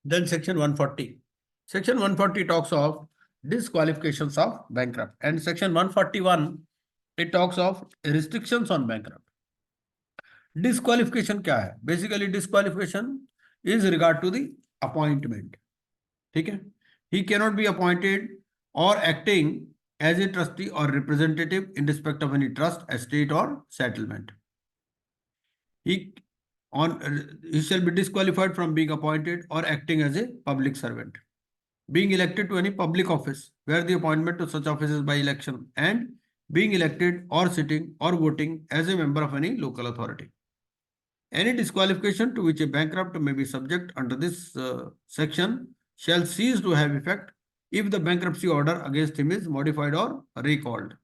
A: Then section 140. Section 140 talks of disqualifications of bankrupt, and section 141 it talks of restrictions on bankrupt. Disqualification क्या है? Basically disqualification is regard to the appointment. ठीक है, he cannot be appointed or acting as a trustee or representative in respect of any trust, estate or settlement. He shall be disqualified from being appointed or acting as a public servant, being elected to any public office where the appointment to such office is by election, and being elected or sitting or voting as a member of any local authority. Any disqualification to which a bankrupt may be subject under this section shall cease to have effect if the bankruptcy order against him is modified or recalled,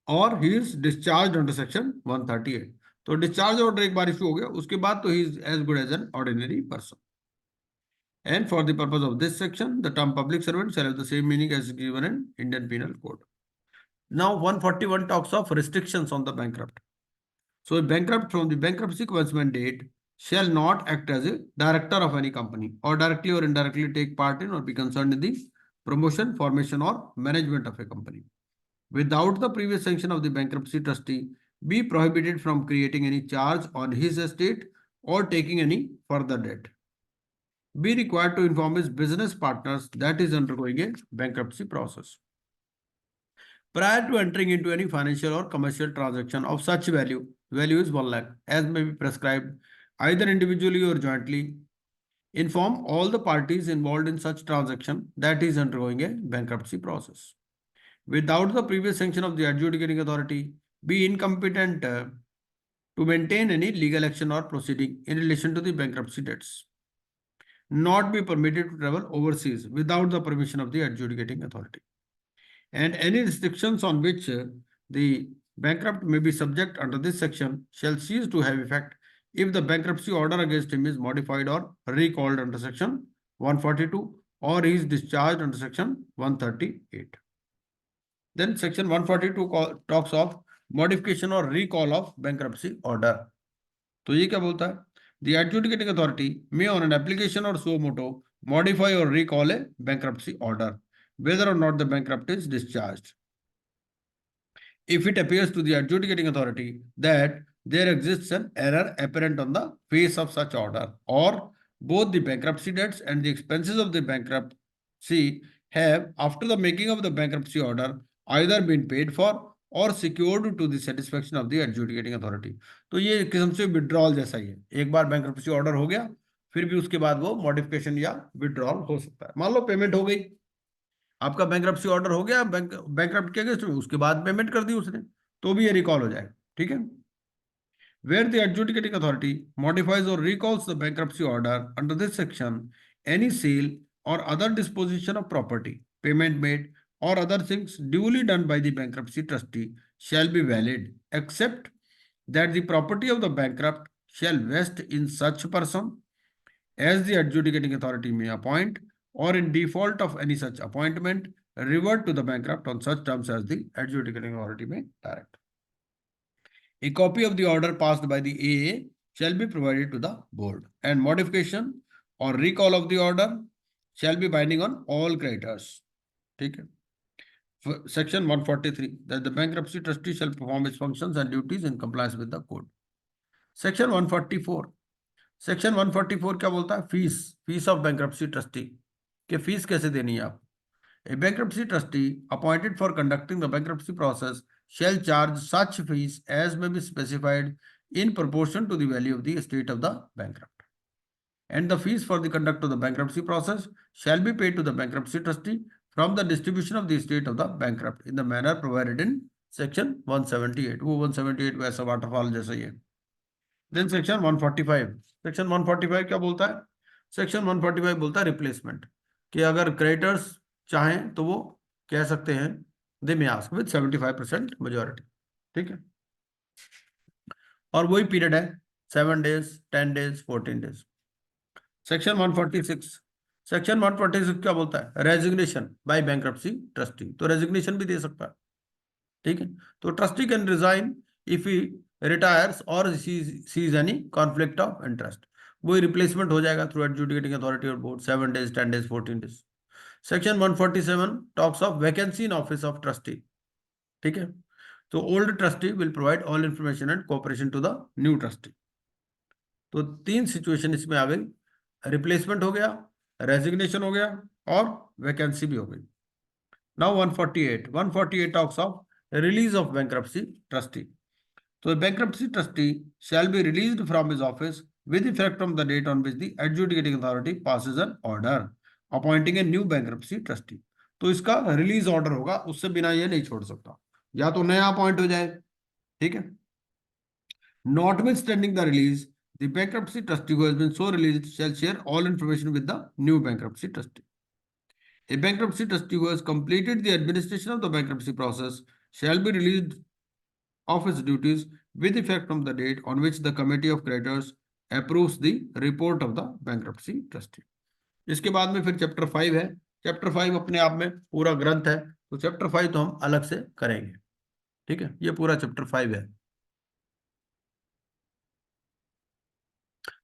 A: or he is discharged under section 138. तो discharge order एक बार issue हो गया, उसके बाद तो he is as good as an ordinary person. And for the purpose of this section, the term public servant shall have the same meaning as given in Indian Penal Code. Now 141 talks of restrictions on the bankrupt. So a bankrupt from the bankruptcy commencement date shall not act as a director of any company or directly or indirectly take part in or be concerned in the promotion, formation or management of a company without the previous sanction of the bankruptcy trustee, be prohibited from creating any charge on his estate or taking any further debt, be required to inform his business partners that is undergoing a bankruptcy process prior to entering into any financial or commercial transaction of such value is 1 lakh, as may be prescribed either individually or jointly. Inform all the parties involved in such transaction that is undergoing a bankruptcy process without the previous sanction of the adjudicating authority, be incompetent to maintain any legal action or proceeding in relation to the bankruptcy debts, not be permitted to travel overseas without the permission of the adjudicating authority, and any restrictions on which the bankrupt may be subject under this section shall cease to have effect if the bankruptcy order against him is modified or recalled under section 142 or he is discharged under section 138. Then section 142 talks of modification or recall of bankruptcy order. तो ये क्या बोलता है? The adjudicating authority may on an application or suo motu modify or recall a bankruptcy order, whether or not the bankrupt is discharged, if it appears to the adjudicating authority that there exists an error apparent on the face of such order, or both the bankruptcy debts and the expenses of the bankruptcy have, after the making of the bankruptcy order, either been paid for or secured to the satisfaction of the adjudicating authority. तो ये एक किस्म से withdrawal जैसा ही है, एक बार bankruptcy order हो गया फिर भी उसके बाद वो मॉडिफिकेशन या विड्रॉल हो सकता है. मान लो पेमेंट हो गई, आपका बैंक्रप्सी ऑर्डर हो गया बैंक्रप्ट के अगेंस्ट में, उसके बाद पेमेंट कर दी उसने, तो भी ये रिकॉल हो जाएगा. ठीक है. Where the adjudicating authority modifies or recalls the bankruptcy order under this section, any sale or other disposition of property, payment made, or other things duly done by the bankruptcy trustee shall be valid, except that the property of the bankrupt shall vest in such person as the adjudicating authority may appoint, or in default of any such appointment, revert to the bankrupt on such terms as the adjudicating authority may direct. A copy of the order passed by the AA shall be provided to the board, and modification or recall of the order shall be binding on all creditors. ठीक है. Section 143, that the bankruptcy trustee shall perform its functions and duties in compliance with the code. Section 144. Section 144 क्या बोलता है? Fees of bankruptcy trustee के fees कैसे देनी है आप? A bankruptcy trustee appointed for conducting the bankruptcy process shall charge such fees as may be specified in proportion to the value of the estate of the bankrupt, and the fees for the conduct of the bankruptcy process shall be paid to the bankruptcy trustee from the distribution of the estate of the bankrupt in the manner provided in section 178. वो 178 वैसा waterfall जैसा ही है. Then section 145. Section 145 क्या बोलता है? Section 145 बोलता है replacement, कि अगर क्रेडिटर्स चाहें तो वो कह सकते हैं दे मे आस्क विद 75% मेजॉरिटी. ठीक है. और वही पीरियड है 7 days, 10 days, 14 days. Section 146. Section 146 क्या बोलता है? Resignation by bankruptcy trustee. तो रेजिग्नेशन भी दे सकता है. ठीक है. तो trustee can resign if he retires और cease any conflict of interest. वही रिप्लेसमेंट हो जाएगा थ्रू एडजुडिकेटिंग अथॉरिटी और board. 7 days, 10 days, 14 days. Section 147 talks of vacancy in office of trustee. ठीक है. तो old trustee will provide all information and cooperation to the new trustee. तो 3 situation इसमें आ गई, रिप्लेसमेंट हो गया, रेजिग्नेशन हो गया और वैकेंसी भी हो गई। Now 148 talks of release of bankruptcy trustee. So a bankruptcy trustee shall be released from his office with effect from the date on which the adjudicating authority passes an order appointing a new bankruptcy trustee. तो इसका release order होगा, उससे बिना ये नहीं छोड़ सकता, या तो नया अपॉइंट हो जाए, ठीक है। Notwithstanding the release, the bankruptcy trustee who has been so released shall share all information with the new bankruptcy trustee. A bankruptcy trustee who has completed the administration of the bankruptcy process shall be released of his duties with effect from the date on which the committee of creditors approves the report of the bankruptcy trustee. इसके बाद में फिर chapter 5 है। Chapter 5 अपने आप में पूरा ग्रंथ है, तो चैप्टर 5 तो हम अलग से करेंगे, ठीक है। ये पूरा चैप्टर 5 है।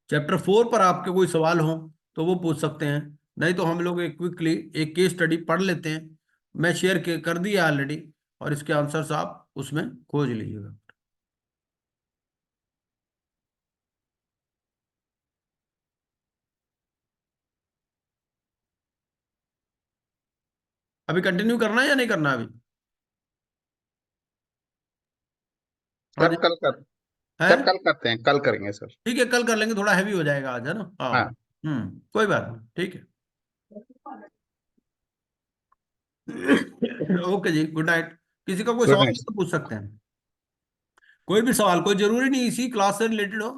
A: चैप्टर 4 पर आपके कोई सवाल हो तो वो पूछ सकते हैं, नहीं तो हम लोग एक क्विकली एक केस स्टडी पढ़ लेते हैं। मैं शेयर कर दिया ऑलरेडी, और इसके आंसर्स आप उसमें खोज लीजिएगा। अभी कंटिन्यू करना है या नहीं करना अभी? हाँ
D: सर
A: जी,
D: कल कर
A: है,
D: सर कल करते हैं, कल करेंगे सर।
A: ठीक है, कल कर लेंगे, थोड़ा हैवी हो जाएगा आज, है ना। हाँ,
D: हाँ।
A: कोई बात नहीं, ठीक है। ओके जी, गुड नाइट। किसी का कोई
D: Good
A: सवाल
D: night.
A: है तो पूछ सकते हैं, कोई भी सवाल, कोई जरूरी नहीं इसी क्लास से रिलेटेड हो,